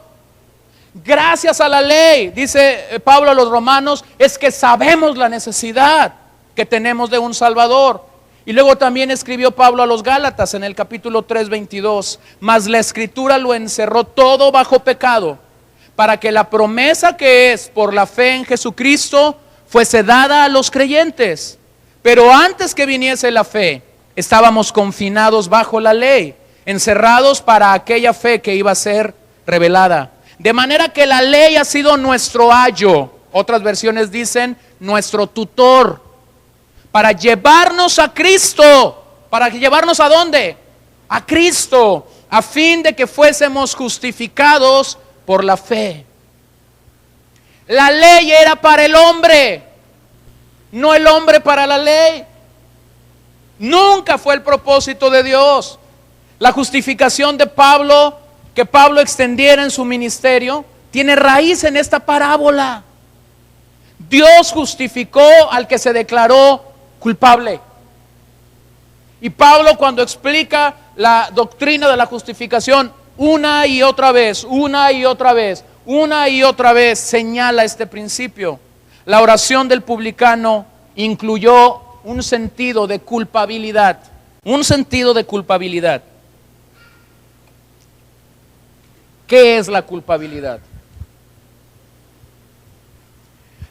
Gracias a la ley, dice Pablo a los romanos, es que sabemos la necesidad que tenemos de un Salvador. Y luego también escribió Pablo a los Gálatas en el capítulo 3:22, mas la Escritura lo encerró todo bajo pecado, para que la promesa que es por la fe en Jesucristo fuese dada a los creyentes. Pero antes que viniese la fe, estábamos confinados bajo la ley, encerrados para aquella fe que iba a ser revelada. De manera que la ley ha sido nuestro ayo. Otras versiones dicen nuestro tutor. Para llevarnos a Cristo. ¿Para llevarnos a dónde? A Cristo. A fin de que fuésemos justificados por la fe. La ley era para el hombre, no el hombre para la ley. Nunca fue el propósito de Dios. La justificación de Pablo, que Pablo extendiera en su ministerio, tiene raíz en esta parábola. Dios justificó al que se declaró culpable. Y Pablo, cuando explica la doctrina de la justificación una y otra vez, señala este principio. La oración del publicano incluyó un sentido de culpabilidad. ¿Qué es la culpabilidad?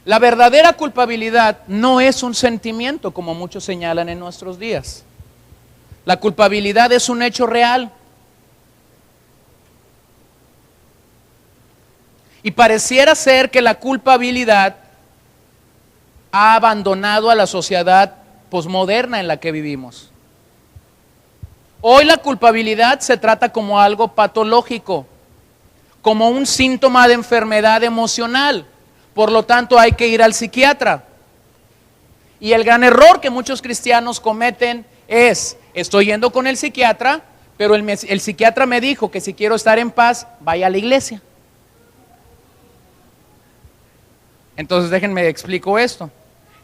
La verdadera culpabilidad no es un sentimiento, como muchos señalan en nuestros días. La culpabilidad es un hecho real. Y pareciera ser que la culpabilidad ha abandonado a la sociedad posmoderna en la que vivimos. Hoy la culpabilidad se trata como algo patológico, como un síntoma de enfermedad emocional. Por lo tanto, hay que ir al psiquiatra. Y el gran error que muchos cristianos cometen es: estoy yendo con el psiquiatra, pero el psiquiatra me dijo que si quiero estar en paz, vaya a la iglesia. Entonces déjenme explico esto.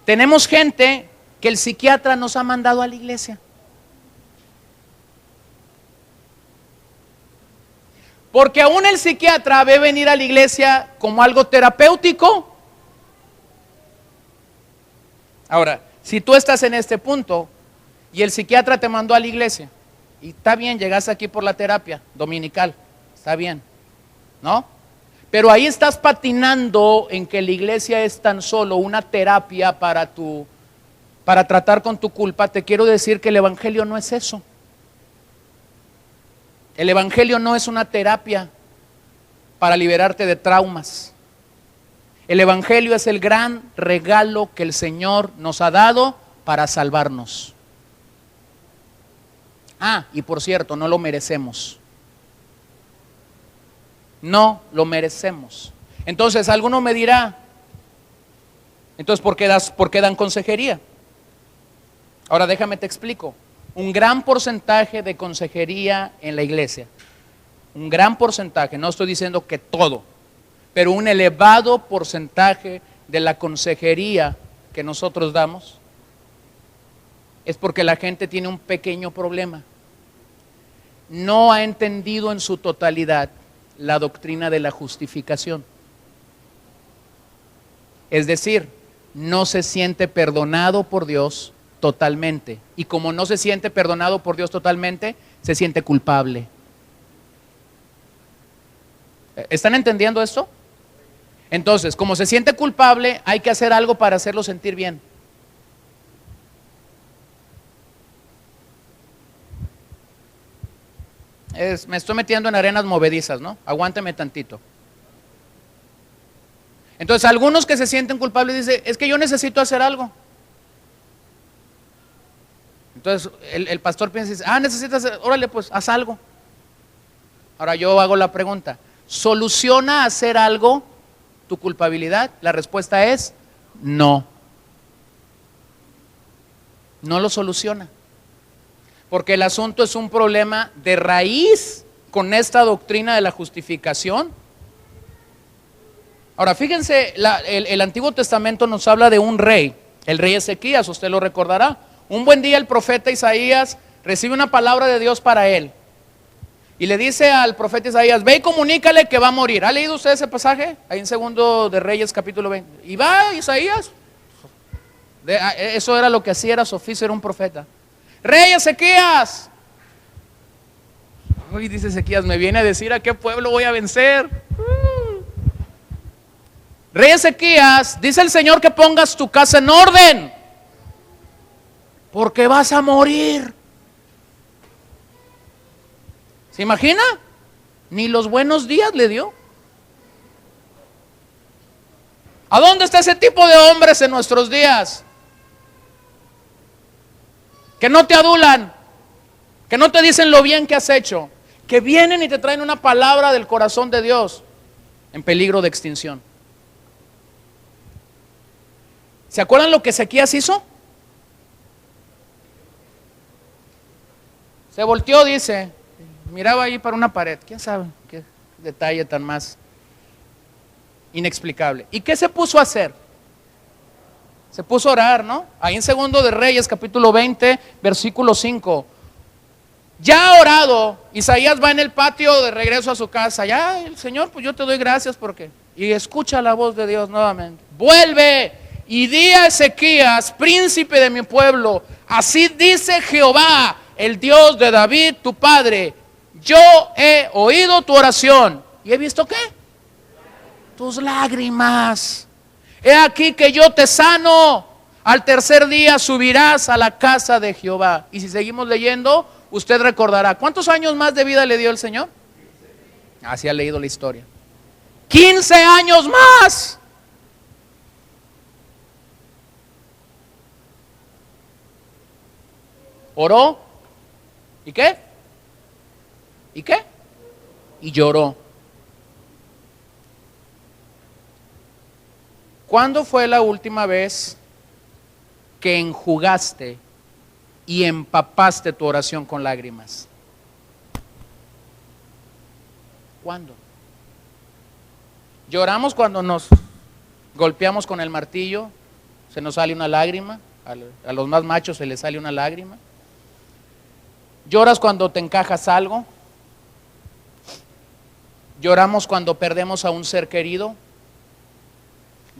Tenemos gente que el psiquiatra nos ha mandado a la iglesia. Porque aún el psiquiatra ve venir a la iglesia como algo terapéutico. Ahora, si tú estás en este punto y el psiquiatra te mandó a la iglesia, y está bien, llegaste aquí por la terapia dominical, está bien, ¿no? Pero ahí estás patinando en que la iglesia es tan solo una terapia para tratar con tu culpa. Te quiero decir que el evangelio no es eso. El evangelio no es una terapia para liberarte de traumas. El evangelio es el gran regalo que el Señor nos ha dado para salvarnos. Y por cierto, no lo merecemos. No lo merecemos. Entonces alguno me dirá, entonces ¿por qué dan consejería? Ahora déjame te explico. Un gran porcentaje de consejería en la iglesia, un gran porcentaje, no estoy diciendo que todo, pero un elevado porcentaje de la consejería que nosotros damos es porque la gente tiene un pequeño problema. No ha entendido en su totalidad la doctrina de la justificación. Es decir, no se siente perdonado por Dios totalmente. Y como no se siente perdonado por Dios totalmente, se siente culpable. ¿Están entendiendo esto? Entonces, como se siente culpable, hay que hacer algo para hacerlo sentir bien. Me estoy metiendo en arenas movedizas, ¿no? Aguánteme tantito. Entonces, algunos que se sienten culpables dicen, es que yo necesito hacer algo. Entonces, el pastor piensa y dice, necesitas hacer, órale, pues, haz algo. Ahora yo hago la pregunta, ¿soluciona hacer algo tu culpabilidad? La respuesta es no. No lo soluciona. Porque el asunto es un problema de raíz con esta doctrina de la justificación. Ahora fíjense, el Antiguo Testamento nos habla de un rey, el rey Ezequías, usted lo recordará. Un buen día el profeta Isaías recibe una palabra de Dios para él. Y le dice al profeta Isaías, ve y comunícale que va a morir. ¿Ha leído usted ese pasaje? Ahí en 2 de Reyes capítulo 20. Y va Isaías. Eso era lo que hacía, era su oficio, era un profeta. Rey Ezequías. Uy, dice Ezequías, me viene a decir a qué pueblo voy a vencer. Rey Ezequías, dice el Señor que pongas tu casa en orden, porque vas a morir. ¿Se imagina? Ni los buenos días le dio. ¿A dónde está ese tipo de hombres en nuestros días? Que no te adulan, que no te dicen lo bien que has hecho, que vienen y te traen una palabra del corazón de Dios en peligro de extinción. ¿Se acuerdan lo que Ezequías hizo? Se volteó, dice, miraba ahí para una pared. ¿Quién sabe qué detalle tan más inexplicable? ¿Y qué se puso a hacer? Se puso a orar, ¿no? Ahí en Segundo de Reyes, capítulo 20, versículo 5. Ya ha orado, Isaías va en el patio de regreso a su casa. Ya, el Señor, pues yo te doy gracias porque... Y escucha la voz de Dios nuevamente. Vuelve y di a Ezequías, príncipe de mi pueblo, así dice Jehová, el Dios de David, tu padre, yo he oído tu oración. ¿Y he visto qué? Tus lágrimas. He aquí que yo te sano. Al tercer día subirás a la casa de Jehová. Y si seguimos leyendo, usted recordará. ¿Cuántos años más de vida le dio el Señor? Así ha leído la historia. 15 años más. Oró. ¿Y qué? ¿Y qué? Y lloró. ¿Cuándo fue la última vez que enjugaste y empapaste tu oración con lágrimas? ¿Cuándo? Lloramos cuando nos golpeamos con el martillo, se nos sale una lágrima, a los más machos se les sale una lágrima. Lloras cuando te encajas algo. Lloramos cuando perdemos a un ser querido.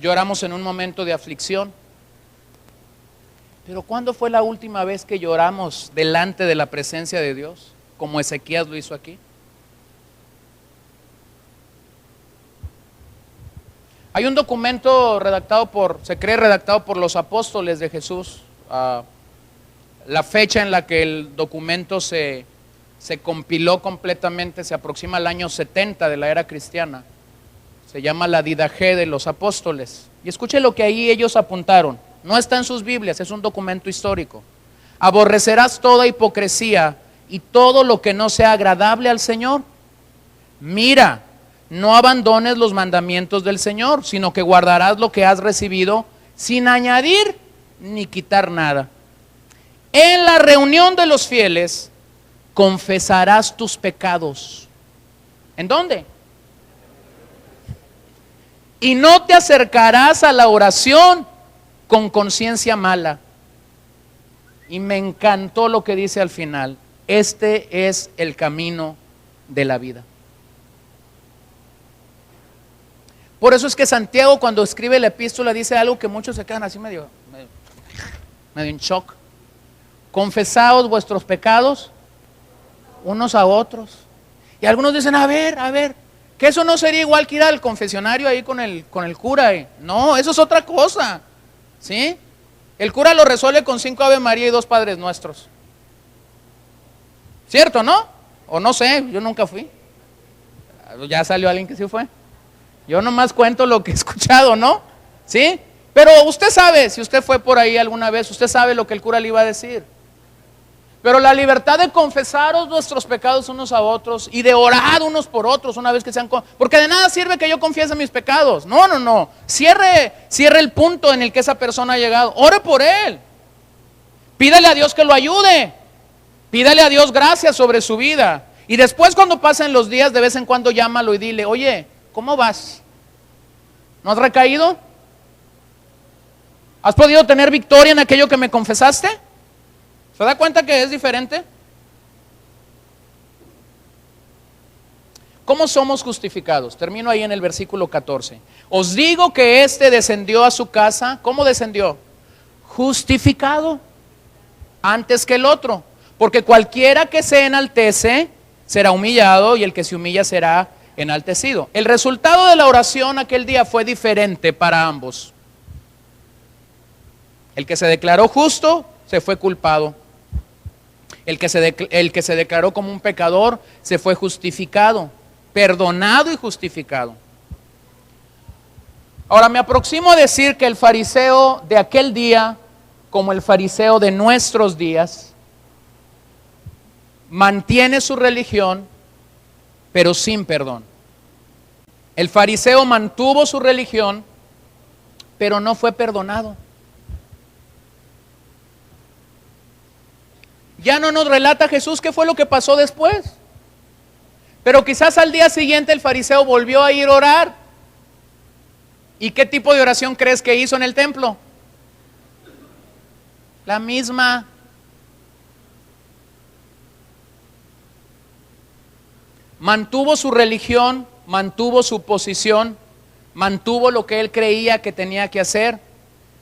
Lloramos en un momento de aflicción. Pero ¿cuándo fue la última vez que lloramos delante de la presencia de Dios, como Ezequías lo hizo aquí? Hay un documento se cree redactado por los apóstoles de Jesús. La fecha en la que el documento se compiló completamente se aproxima al año 70 de la era cristiana. Se llama la Didaje de los Apóstoles. Y escuche lo que ahí ellos apuntaron. No está en sus Biblias, es un documento histórico. Aborrecerás toda hipocresía y todo lo que no sea agradable al Señor. Mira, no abandones los mandamientos del Señor, sino que guardarás lo que has recibido sin añadir ni quitar nada. En la reunión de los fieles confesarás tus pecados. ¿En dónde? Y no te acercarás a la oración con conciencia mala. Y me encantó lo que dice al final. Este es el camino de la vida. Por eso es que Santiago, cuando escribe la epístola, dice algo que muchos se quedan así medio en shock. Confesaos vuestros pecados unos a otros. Y algunos dicen, a ver, que eso no sería igual que ir al confesionario ahí con el cura. No, eso es otra cosa. ¿Sí? El cura lo resuelve con 5 Ave María y 2 Padres Nuestros. ¿Cierto, no? O no sé, yo nunca fui. Ya salió alguien que sí fue. Yo nomás cuento lo que he escuchado, ¿no? ¿Sí? Pero usted sabe, si usted fue por ahí alguna vez, usted sabe lo que el cura le iba a decir. Pero la libertad de confesaros nuestros pecados unos a otros y de orar unos por otros una vez que sean... Porque de nada sirve que yo confiese mis pecados. No. Cierre el punto en el que esa persona ha llegado. Ore por él. Pídale a Dios que lo ayude. Pídale a Dios gracias sobre su vida. Y después, cuando pasen los días, de vez en cuando llámalo y dile, oye, ¿cómo vas? ¿No has recaído? ¿Has podido tener victoria en aquello que me confesaste? ¿Se da cuenta que es diferente? ¿Cómo somos justificados? Termino ahí en el versículo 14. Os digo que éste descendió a su casa. ¿Cómo descendió? Justificado antes que el otro. Porque cualquiera que se enaltece será humillado y el que se humilla será enaltecido. El resultado de la oración aquel día fue diferente para ambos. El que se declaró justo se fue culpado. El que se declaró como un pecador se fue justificado, perdonado y justificado. Ahora me aproximo a decir que el fariseo de aquel día, como el fariseo de nuestros días, mantiene su religión, pero sin perdón. El fariseo mantuvo su religión, pero no fue perdonado. Ya no nos relata Jesús qué fue lo que pasó después. Pero quizás al día siguiente el fariseo volvió a ir a orar. ¿Y qué tipo de oración crees que hizo en el templo? La misma. Mantuvo su religión, mantuvo su posición, mantuvo lo que él creía que tenía que hacer,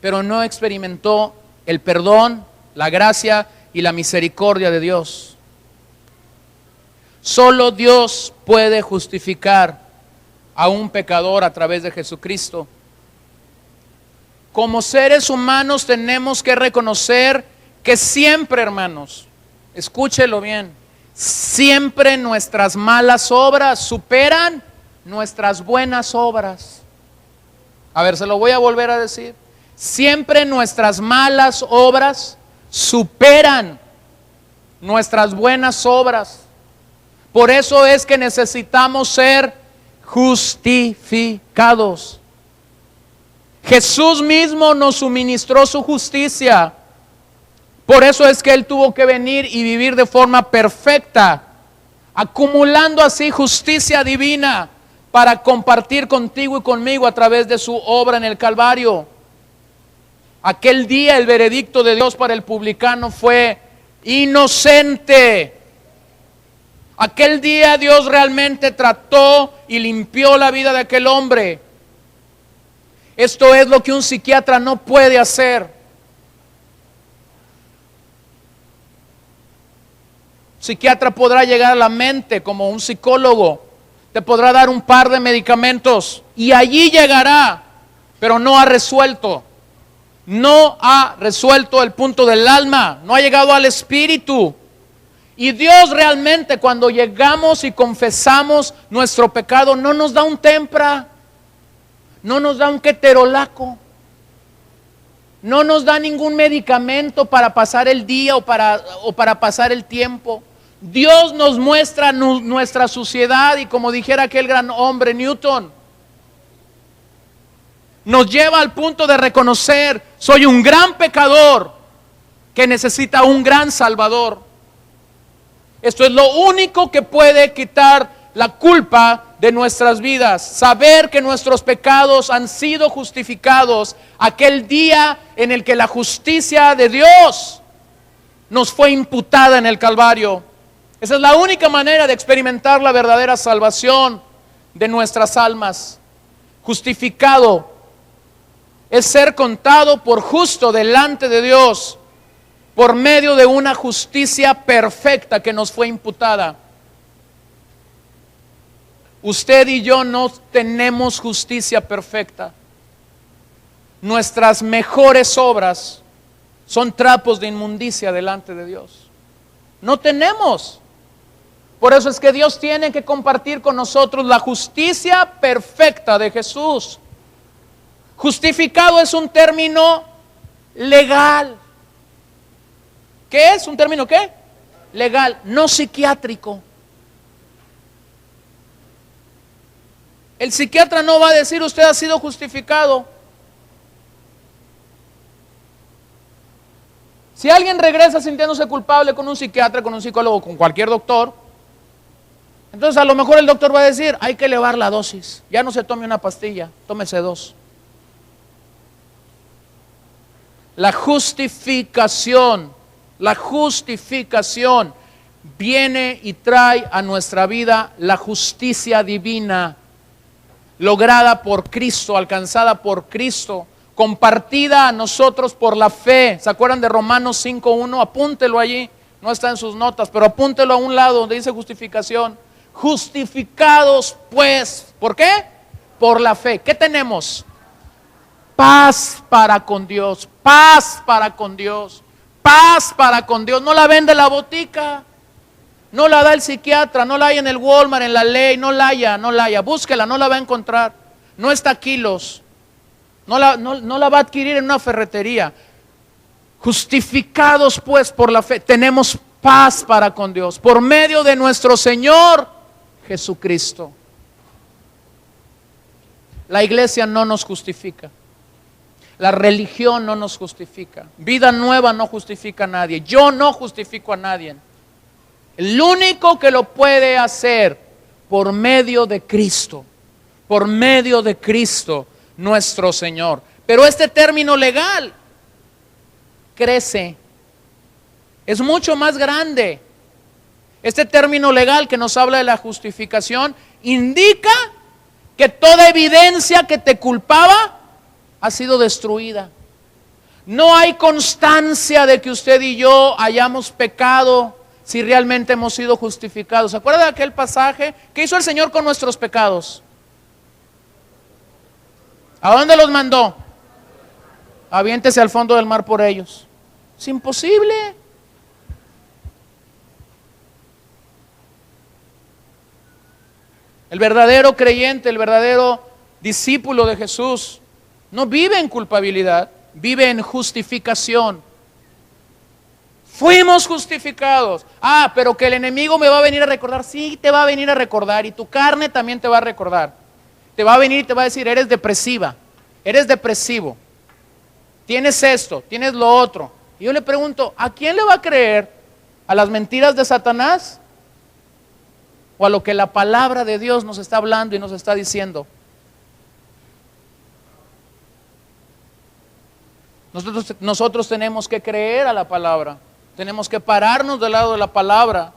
pero no experimentó el perdón, la gracia y la misericordia de Dios. Solo Dios puede justificar a un pecador a través de Jesucristo. Como seres humanos tenemos que reconocer que siempre, hermanos, escúchelo bien, siempre nuestras malas obras superan nuestras buenas obras. A ver, se lo voy a volver a decir. Siempre nuestras malas obras superan nuestras buenas obras. Por eso es que necesitamos ser justificados. Jesús mismo nos suministró su justicia. Por eso es que Él tuvo que venir y vivir de forma perfecta, acumulando así justicia divina para compartir contigo y conmigo a través de su obra en el Calvario. Aquel día el veredicto de Dios para el publicano fue inocente. Aquel día Dios realmente trató y limpió la vida de aquel hombre. Esto es lo que un psiquiatra no puede hacer. Un psiquiatra podrá llegar a la mente como un psicólogo, te podrá dar un par de medicamentos y allí llegará, pero no ha resuelto. No ha resuelto el punto del alma, no ha llegado al espíritu. Y Dios realmente, cuando llegamos y confesamos nuestro pecado, no nos da un tempra, no nos da un keterolaco, no nos da ningún medicamento para pasar el día o para pasar el tiempo. Dios nos muestra nuestra suciedad y, como dijera aquel gran hombre Newton, nos lleva al punto de reconocer: soy un gran pecador que necesita un gran Salvador. Esto es lo único que puede quitar la culpa de nuestras vidas. Saber que nuestros pecados han sido justificados aquel día en el que la justicia de Dios nos fue imputada en el Calvario. Esa es la única manera de experimentar la verdadera salvación de nuestras almas. Justificado es ser contado por justo delante de Dios por medio de una justicia perfecta que nos fue imputada. Usted y yo no tenemos justicia perfecta. Nuestras mejores obras son trapos de inmundicia delante de Dios. No tenemos. Por eso es que Dios tiene que compartir con nosotros la justicia perfecta de Jesús. Justificado es un término legal. ¿Qué es? ¿Un término qué? Legal, no psiquiátrico. El psiquiatra no va a decir usted ha sido justificado. Si alguien regresa sintiéndose culpable con un psiquiatra, con un psicólogo, con cualquier doctor, entonces a lo mejor el doctor va a decir: hay que elevar la dosis, ya no se tome una pastilla, tómese 2. La justificación viene y trae a nuestra vida la justicia divina, lograda por Cristo, alcanzada por Cristo, compartida a nosotros por la fe. ¿Se acuerdan de Romanos 5:1? Apúntelo allí, no está en sus notas, pero apúntelo a un lado donde dice justificación. Justificados pues, ¿por qué? Por la fe. ¿Qué tenemos? Paz para con Dios, paz para con Dios, paz para con Dios. No la vende la botica, no la da el psiquiatra, no la hay en el Walmart, en la ley, no la haya, búsquela, no la va a encontrar. No está kilos, No la va a adquirir en una ferretería. Justificados pues por la fe, tenemos paz para con Dios por medio de nuestro Señor Jesucristo. La iglesia no nos justifica. La religión no nos justifica. Vida nueva no justifica a nadie. Yo no justifico a nadie. El único que lo puede hacer por medio de Cristo. Por medio de Cristo nuestro Señor. Pero este término legal crece. Es mucho más grande. Este término legal que nos habla de la justificación indica que toda evidencia que te culpaba ha sido destruida. No hay constancia de que usted y yo hayamos pecado si realmente hemos sido justificados. ¿Se acuerda de aquel pasaje? ¿Qué hizo el Señor con nuestros pecados? ¿A dónde los mandó? Aviéntese al fondo del mar por ellos. Es imposible. El verdadero creyente, el verdadero discípulo de Jesús, no vive en culpabilidad, vive en justificación. Fuimos justificados. Pero que el enemigo me va a venir a recordar. Sí, te va a venir a recordar, y tu carne también te va a recordar. Te va a venir y te va a decir: eres depresiva, eres depresivo, tienes esto, tienes lo otro. Y yo le pregunto, ¿a quién le va a creer? ¿A las mentiras de Satanás? ¿O a lo que la palabra de Dios nos está hablando y nos está diciendo? Nosotros tenemos que creer a la palabra. Tenemos que pararnos del lado de la palabra.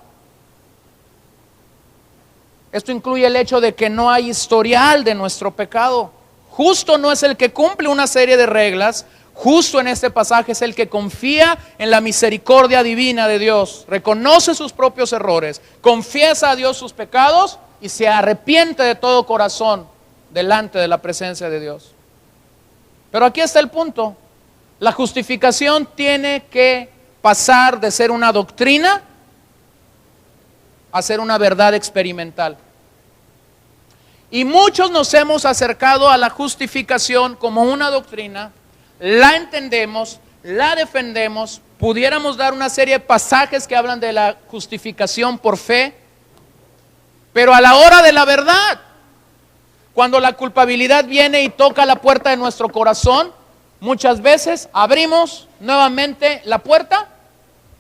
Esto incluye el hecho de que no hay historial de nuestro pecado. Justo no es el que cumple una serie de reglas. Justo en este pasaje es el que confía en la misericordia divina de Dios, reconoce sus propios errores, confiesa a Dios sus pecados y se arrepiente de todo corazón delante de la presencia de Dios. Pero aquí está el punto: la justificación tiene que pasar de ser una doctrina a ser una verdad experimental. Y muchos nos hemos acercado a la justificación como una doctrina, la entendemos, la defendemos, pudiéramos dar una serie de pasajes que hablan de la justificación por fe, pero a la hora de la verdad, cuando la culpabilidad viene y toca la puerta de nuestro corazón, muchas veces abrimos nuevamente la puerta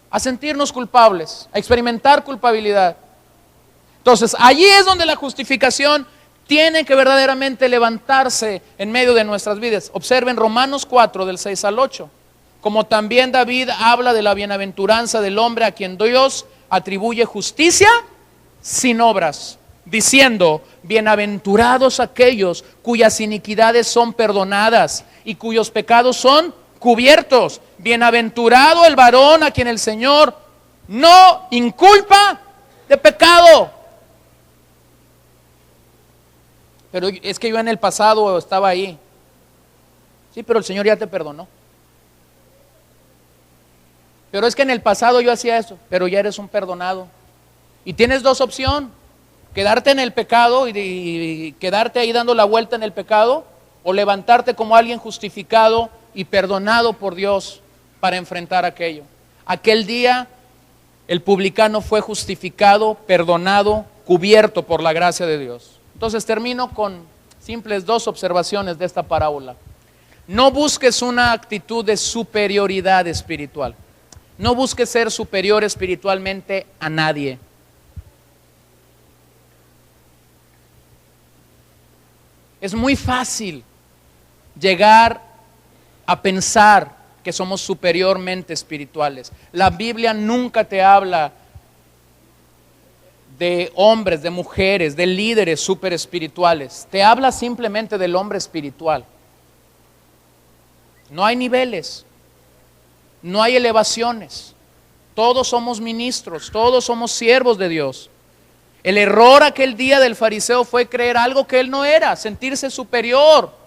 a sentirnos culpables, a experimentar culpabilidad. Entonces, allí es donde la justificación tiene que verdaderamente levantarse en medio de nuestras vidas. Observen Romanos 4, del 6 al 8. Como también David habla de la bienaventuranza del hombre a quien Dios atribuye justicia sin obras, diciendo: bienaventurados aquellos cuyas iniquidades son perdonadas y cuyos pecados son cubiertos. Bienaventurado el varón a quien el Señor no inculpa de pecado. Pero es que yo en el pasado estaba ahí. Sí, pero el Señor ya te perdonó. Pero es que en el pasado yo hacía eso, pero ya eres un perdonado. Y tienes dos opciones: quedarte en el pecado y quedarte ahí dando la vuelta en el pecado, o levantarte como alguien justificado y perdonado por Dios para enfrentar aquello. Aquel día el publicano fue justificado, perdonado, cubierto por la gracia de Dios. Entonces termino con simples dos observaciones de esta parábola. No busques una actitud de superioridad espiritual. No busques ser superior espiritualmente a nadie. Es muy fácil llegar a pensar que somos superiormente espirituales. La Biblia nunca te habla de hombres, de mujeres, de líderes super espirituales. Te habla simplemente del hombre espiritual. No hay niveles, no hay elevaciones. Todos somos ministros, todos somos siervos de Dios. El error aquel día del fariseo fue creer algo que él no era, sentirse superior.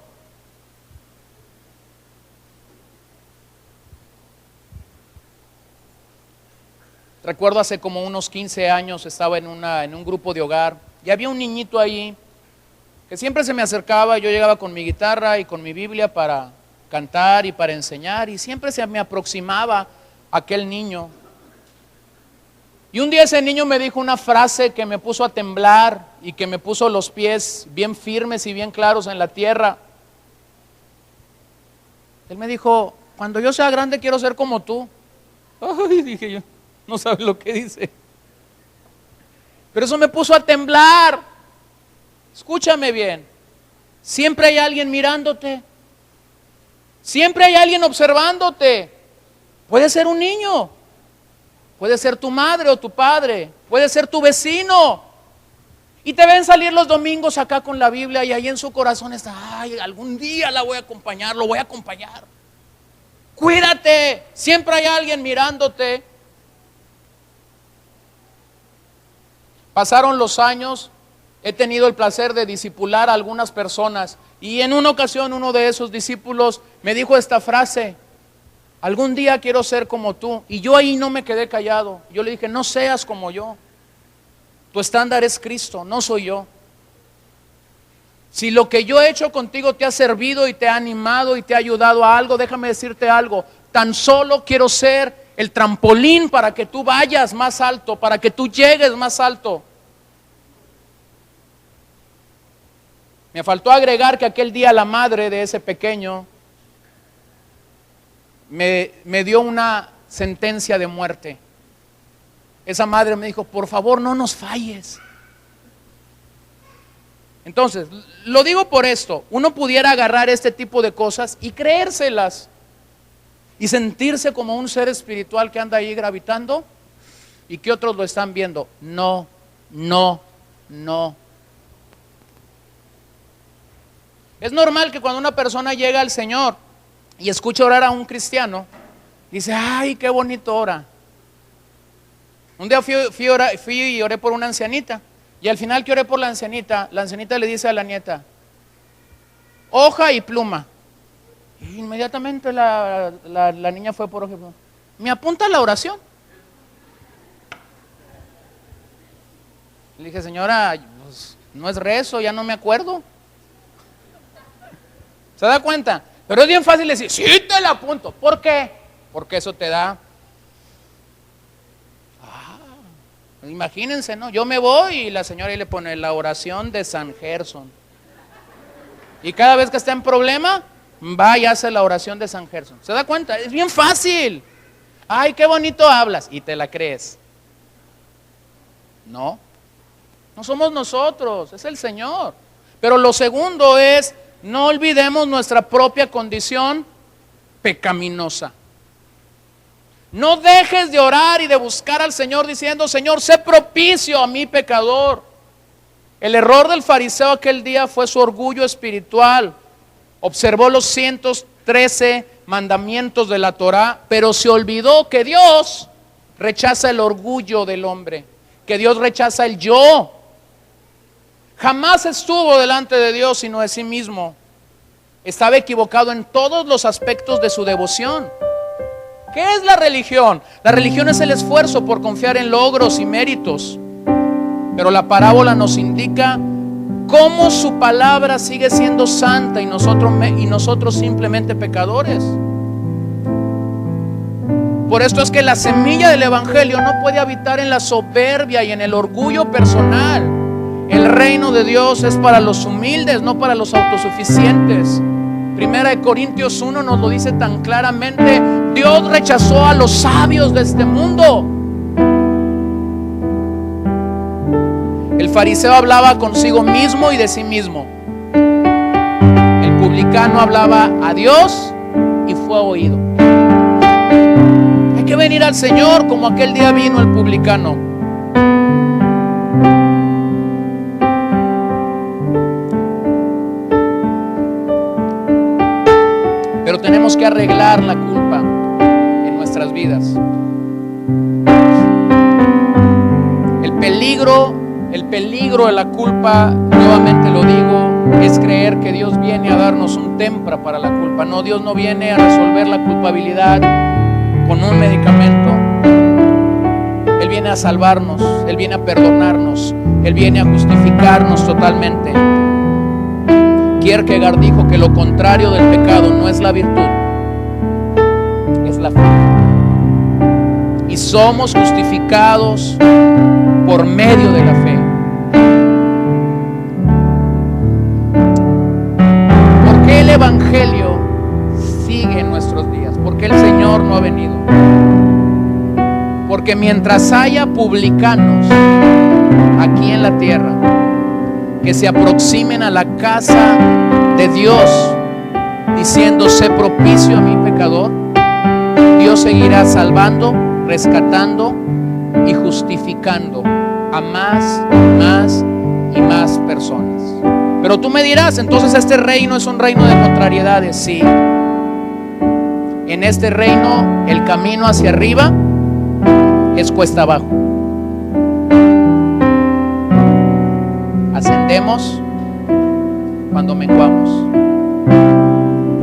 Recuerdo hace como unos 15 años estaba en un grupo de hogar y había un niñito ahí que siempre se me acercaba. Yo llegaba con mi guitarra y con mi Biblia para cantar y para enseñar, y siempre se me aproximaba aquel niño. Y un día ese niño me dijo una frase que me puso a temblar y que me puso los pies bien firmes y bien claros en la tierra. Él me dijo: cuando yo sea grande quiero ser como tú. Ay, dije yo, no sabes lo que dice. Pero eso me puso a temblar. Escúchame bien. Siempre hay alguien mirándote. Siempre hay alguien observándote. Puede ser un niño. Puede ser tu madre o tu padre. Puede ser tu vecino. Y te ven salir los domingos acá con la Biblia y ahí en su corazón está: ay, algún día la voy a acompañar, lo voy a acompañar. Cuídate, siempre hay alguien mirándote. Pasaron los años, he tenido el placer de discipular a algunas personas, y en una ocasión uno de esos discípulos me dijo esta frase: algún día quiero ser como tú. Y yo ahí no me quedé callado. Yo le dije: no seas como yo. Tu estándar es Cristo, no soy yo. Si lo que yo he hecho contigo te ha servido y te ha animado y te ha ayudado a algo, déjame decirte algo: tan solo quiero ser el trampolín para que tú vayas más alto, para que tú llegues más alto. Me faltó agregar que aquel día la madre de ese pequeño me dio una sentencia de muerte. Esa madre me dijo: por favor, no nos falles. Entonces, lo digo por esto: uno pudiera agarrar este tipo de cosas y creérselas y sentirse como un ser espiritual que anda ahí gravitando y que otros lo están viendo. No, no, no. Es normal que cuando una persona llega al Señor y escucha orar a un cristiano, dice: ay, qué bonito ora. Un día fui y oré por una ancianita, y al final que oré por la ancianita le dice a la nieta: hoja y pluma. Y inmediatamente la niña fue por hoja y pluma. ¿Me apunta la oración? Le dije: señora, pues, no es rezo, ya no me acuerdo. ¿Se da cuenta? Pero es bien fácil decir: sí, te la apunto. ¿Por qué? Porque eso te da... imagínense, ¿no? Yo me voy y la señora ahí le pone la oración de San Gerson. Y cada vez que está en problema, va y hace la oración de San Gerson. ¿Se da cuenta? Es bien fácil. Ay, qué bonito hablas. Y te la crees. No, no somos nosotros, es el Señor. Pero lo segundo es: no olvidemos nuestra propia condición pecaminosa. No dejes de orar y de buscar al Señor diciendo: Señor, sé propicio a mi pecador. El error del fariseo aquel día fue su orgullo espiritual. Observó los 113 mandamientos de la Torá, pero se olvidó que Dios rechaza el orgullo del hombre, que Dios rechaza el yo. Jamás estuvo delante de Dios sino de sí mismo. Estaba equivocado en todos los aspectos de su devoción. ¿Qué es la religión? La religión es el esfuerzo por confiar en logros y méritos. Pero la parábola nos indica cómo su palabra sigue siendo santa y nosotros simplemente pecadores. Por esto es que la semilla del evangelio no puede habitar en la soberbia y en el orgullo personal. El reino de Dios es para los humildes, no para los autosuficientes. Primera de Corintios 1 nos lo dice tan claramente: Dios rechazó a los sabios de este mundo. El fariseo hablaba consigo mismo y de sí mismo. El publicano hablaba a Dios y fue oído. Hay que venir al Señor como aquel día vino el publicano. Pero tenemos que arreglar la culpa en nuestras vidas. El peligro de la culpa, nuevamente lo digo, es creer que Dios viene a darnos un tempra para la culpa. No, Dios no viene a resolver la culpabilidad con un medicamento. Él viene a salvarnos, Él viene a perdonarnos, Él viene a justificarnos totalmente. Kierkegaard dijo que lo contrario del pecado no es la virtud, es la fe. Y somos justificados por medio de la fe. ¿Por qué el Evangelio sigue en nuestros días? ¿Por qué el Señor no ha venido? Porque mientras haya publicanos aquí en la tierra que se aproximen a la casa de Dios diciendo: sé propicio a mi pecador, Dios seguirá salvando, rescatando y justificando a más y más personas. Pero tú me dirás, entonces este reino es un reino de contrariedades. Sí, en este reino el camino hacia arriba es cuesta abajo. Ascendemos cuando menguamos.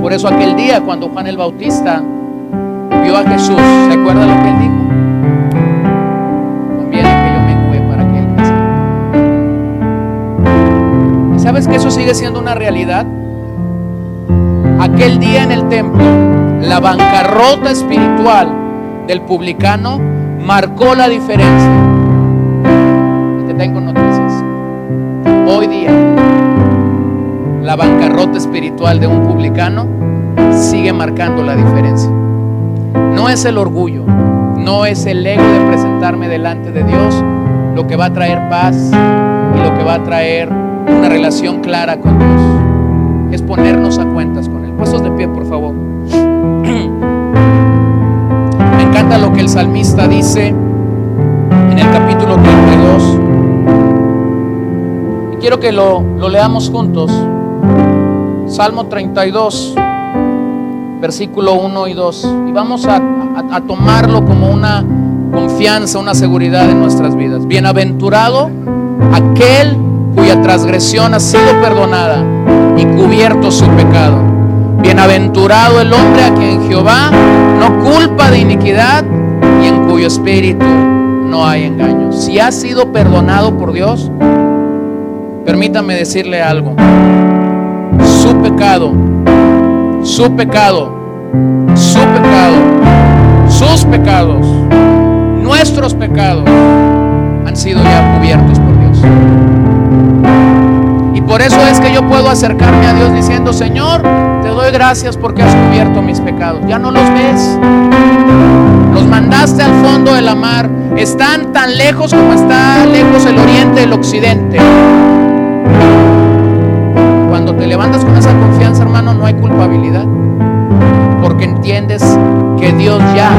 Por eso aquel día cuando Juan el Bautista vio a Jesús, ¿se acuerda lo que él dijo? Conviene que yo mengue para que él crezca. ¿Y sabes que eso sigue siendo una realidad? Aquel día en el templo, la bancarrota espiritual del publicano marcó la diferencia. Y te tengo noticias. Hoy día, la bancarrota espiritual de un publicano sigue marcando la diferencia. No es el orgullo, no es el ego de presentarme delante de Dios lo que va a traer paz y lo que va a traer una relación clara con Dios. Es ponernos a cuentas con Él. Puestos de pie, por favor. Me encanta lo que el salmista dice en el capítulo 32. Y quiero que lo leamos juntos. Salmo 32, versículo 1 y 2. Y vamos a tomarlo como una confianza, una seguridad en nuestras vidas. Bienaventurado aquel cuya transgresión ha sido perdonada y cubierto su pecado. Bienaventurado el hombre a quien Jehová no culpa de iniquidad y en cuyo espíritu no hay engaño. Si ha sido perdonado por Dios, permítame decirle algo. Su pecado, sus pecados, nuestros pecados han sido ya cubiertos por Dios. Y por eso es que yo puedo acercarme a Dios diciendo: Señor, te doy gracias porque has cubierto mis pecados. Ya no los ves, los mandaste al fondo de la mar. Están tan lejos como está lejos el oriente del occidente. Cuando te levantas con esa confianza, hermano, no hay culpabilidad, porque entiendes que Dios ya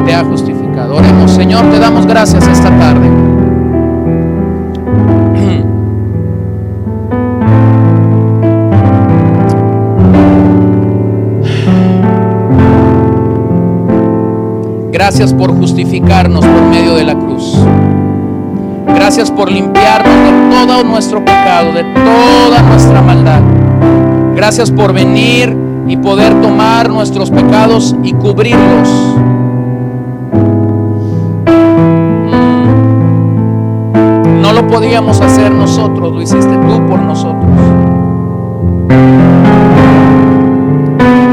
te ha justificado. Oremos. Señor, te damos gracias esta tarde. Gracias por justificarnos por medio de la cruz. Gracias por limpiarnos de todo nuestro pecado, de toda nuestra maldad. Gracias por venir y poder tomar nuestros pecados y cubrirlos. No lo podíamos hacer nosotros, lo hiciste tú por nosotros.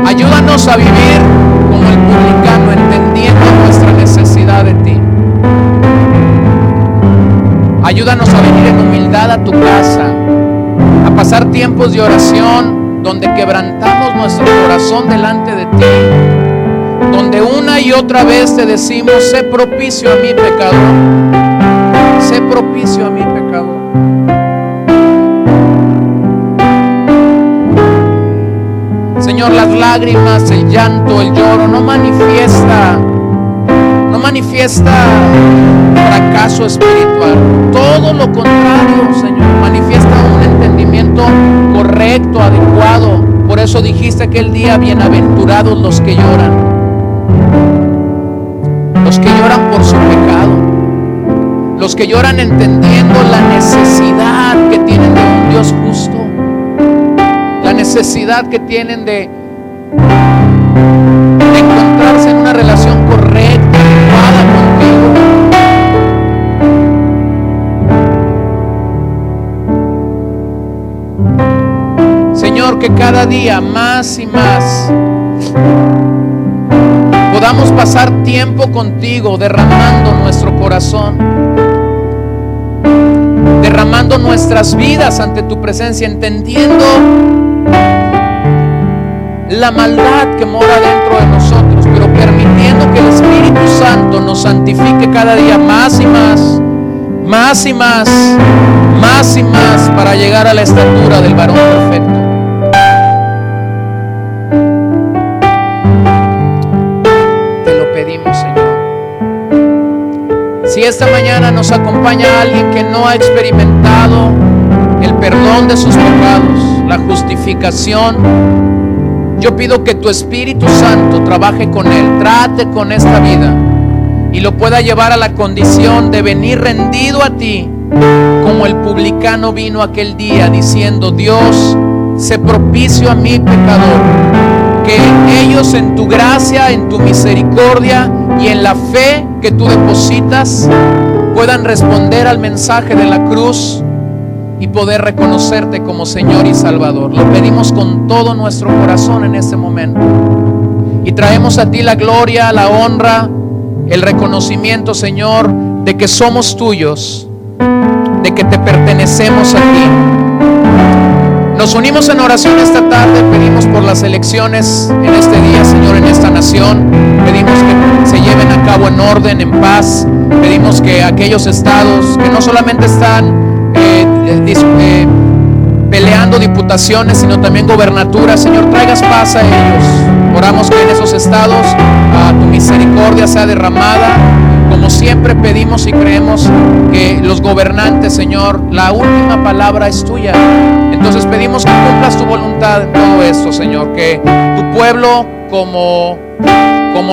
Ayúdanos a vivir como el publicano, entendiendo nuestra necesidad de ti. Ayúdanos a venir en humildad a tu casa, a pasar tiempos de oración donde quebrantamos nuestro corazón delante de ti, donde una y otra vez te decimos: sé propicio a mi pecador, sé propicio a mi pecador. Señor, las lágrimas, el llanto, el lloro no manifiesta fracaso espiritual. Todo lo contrario, Señor, manifiesta un entendimiento correcto, adecuado. Por eso dijiste aquel día: bienaventurados los que lloran por su pecado, los que lloran entendiendo la necesidad que tienen de un Dios justo, la necesidad que tienen de encontrarse en una relación correcta, adecuada contigo. que cada día más y más podamos pasar tiempo contigo, derramando nuestro corazón, derramando nuestras vidas ante tu presencia, entendiendo la maldad que mora dentro de nosotros, pero permitiendo que el Espíritu Santo nos santifique cada día más y más, más y más, más y más, para llegar a la estatura del varón perfecto. Te lo pedimos, Señor. Si esta mañana nos acompaña alguien que no ha experimentado el perdón de sus pecados, la justificación, yo pido que tu Espíritu Santo trabaje con él, trate con esta vida y lo pueda llevar a la condición de venir rendido a ti, como el publicano vino aquel día diciendo: Dios, sé propicio a mi pecador. Que ellos, en tu gracia, en tu misericordia y en la fe que tú depositas, puedan responder al mensaje de la cruz y poder reconocerte como Señor y Salvador. Lo pedimos con todo nuestro corazón en este momento. Y traemos a ti la gloria, la honra, el reconocimiento, Señor, de que somos tuyos, de que te pertenecemos a ti. Nos unimos en oración esta tarde, pedimos por las elecciones en este día, Señor, en esta nación. Pedimos que se lleven a cabo en orden, en paz. Pedimos que aquellos estados que no solamente están peleando diputaciones, sino también gobernaturas, Señor, traigas paz a ellos. Oramos que en esos estados tu misericordia sea derramada. Como siempre pedimos y creemos que los gobernantes, Señor, la última palabra es tuya. Entonces pedimos que cumplas tu voluntad en todo esto, Señor, que tu pueblo, como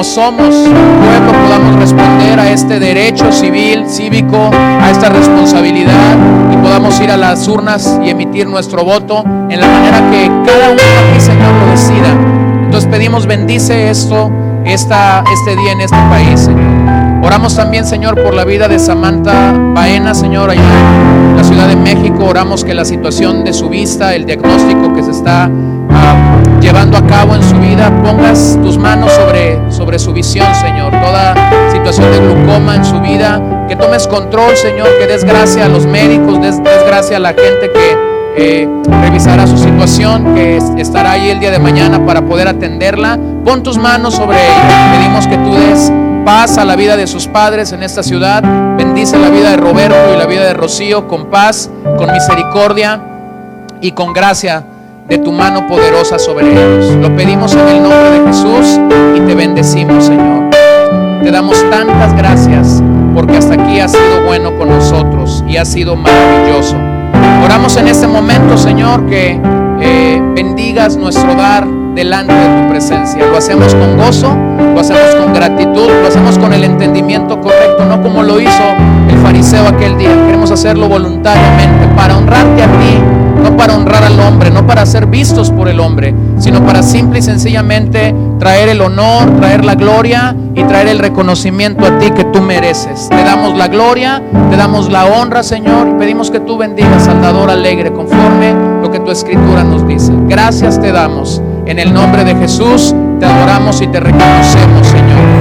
somos pueblo, podamos responder a este derecho civil, cívico, a esta responsabilidad, y podamos ir a las urnas y emitir nuestro voto en la manera que cada uno aquí, Señor, lo decida. Entonces pedimos, bendice este día en este país, Señor. Oramos también, Señor, por la vida de Samantha Baena, Señor, allá en la Ciudad de México. Oramos que la situación de su vista, el diagnóstico que se está llevando a cabo en su vida, pongas tus manos sobre su visión, Señor. Toda situación de glaucoma en su vida, que tomes control, Señor, que des gracia a los médicos, des gracia a la gente que revisará su situación, que estará ahí el día de mañana para poder atenderla. Pon tus manos sobre ella. Pedimos que tú des paz a la vida de sus padres en esta ciudad. Bendice la vida de Roberto y la vida de Rocío con paz, con misericordia y con gracia de tu mano poderosa sobre ellos. Lo pedimos en el nombre de Jesús y te bendecimos, Señor. Te damos tantas gracias porque hasta aquí has sido bueno con nosotros y has sido maravilloso. Oramos en este momento, Señor, que bendigas nuestro dar delante de tu presencia. Lo hacemos con gozo, lo hacemos con gratitud, lo hacemos con el entendimiento correcto, no como lo hizo el fariseo aquel día. Queremos hacerlo voluntariamente para honrarte a ti, no para honrar al hombre, no para ser vistos por el hombre, sino para simple y sencillamente traer el honor, traer la gloria y traer el reconocimiento a ti que tú mereces. Te damos la gloria, te damos la honra, Señor, y pedimos que tú bendigas al dador alegre conforme lo que tu escritura nos dice. Gracias te damos. En el nombre de Jesús te adoramos y te reconocemos, Señor.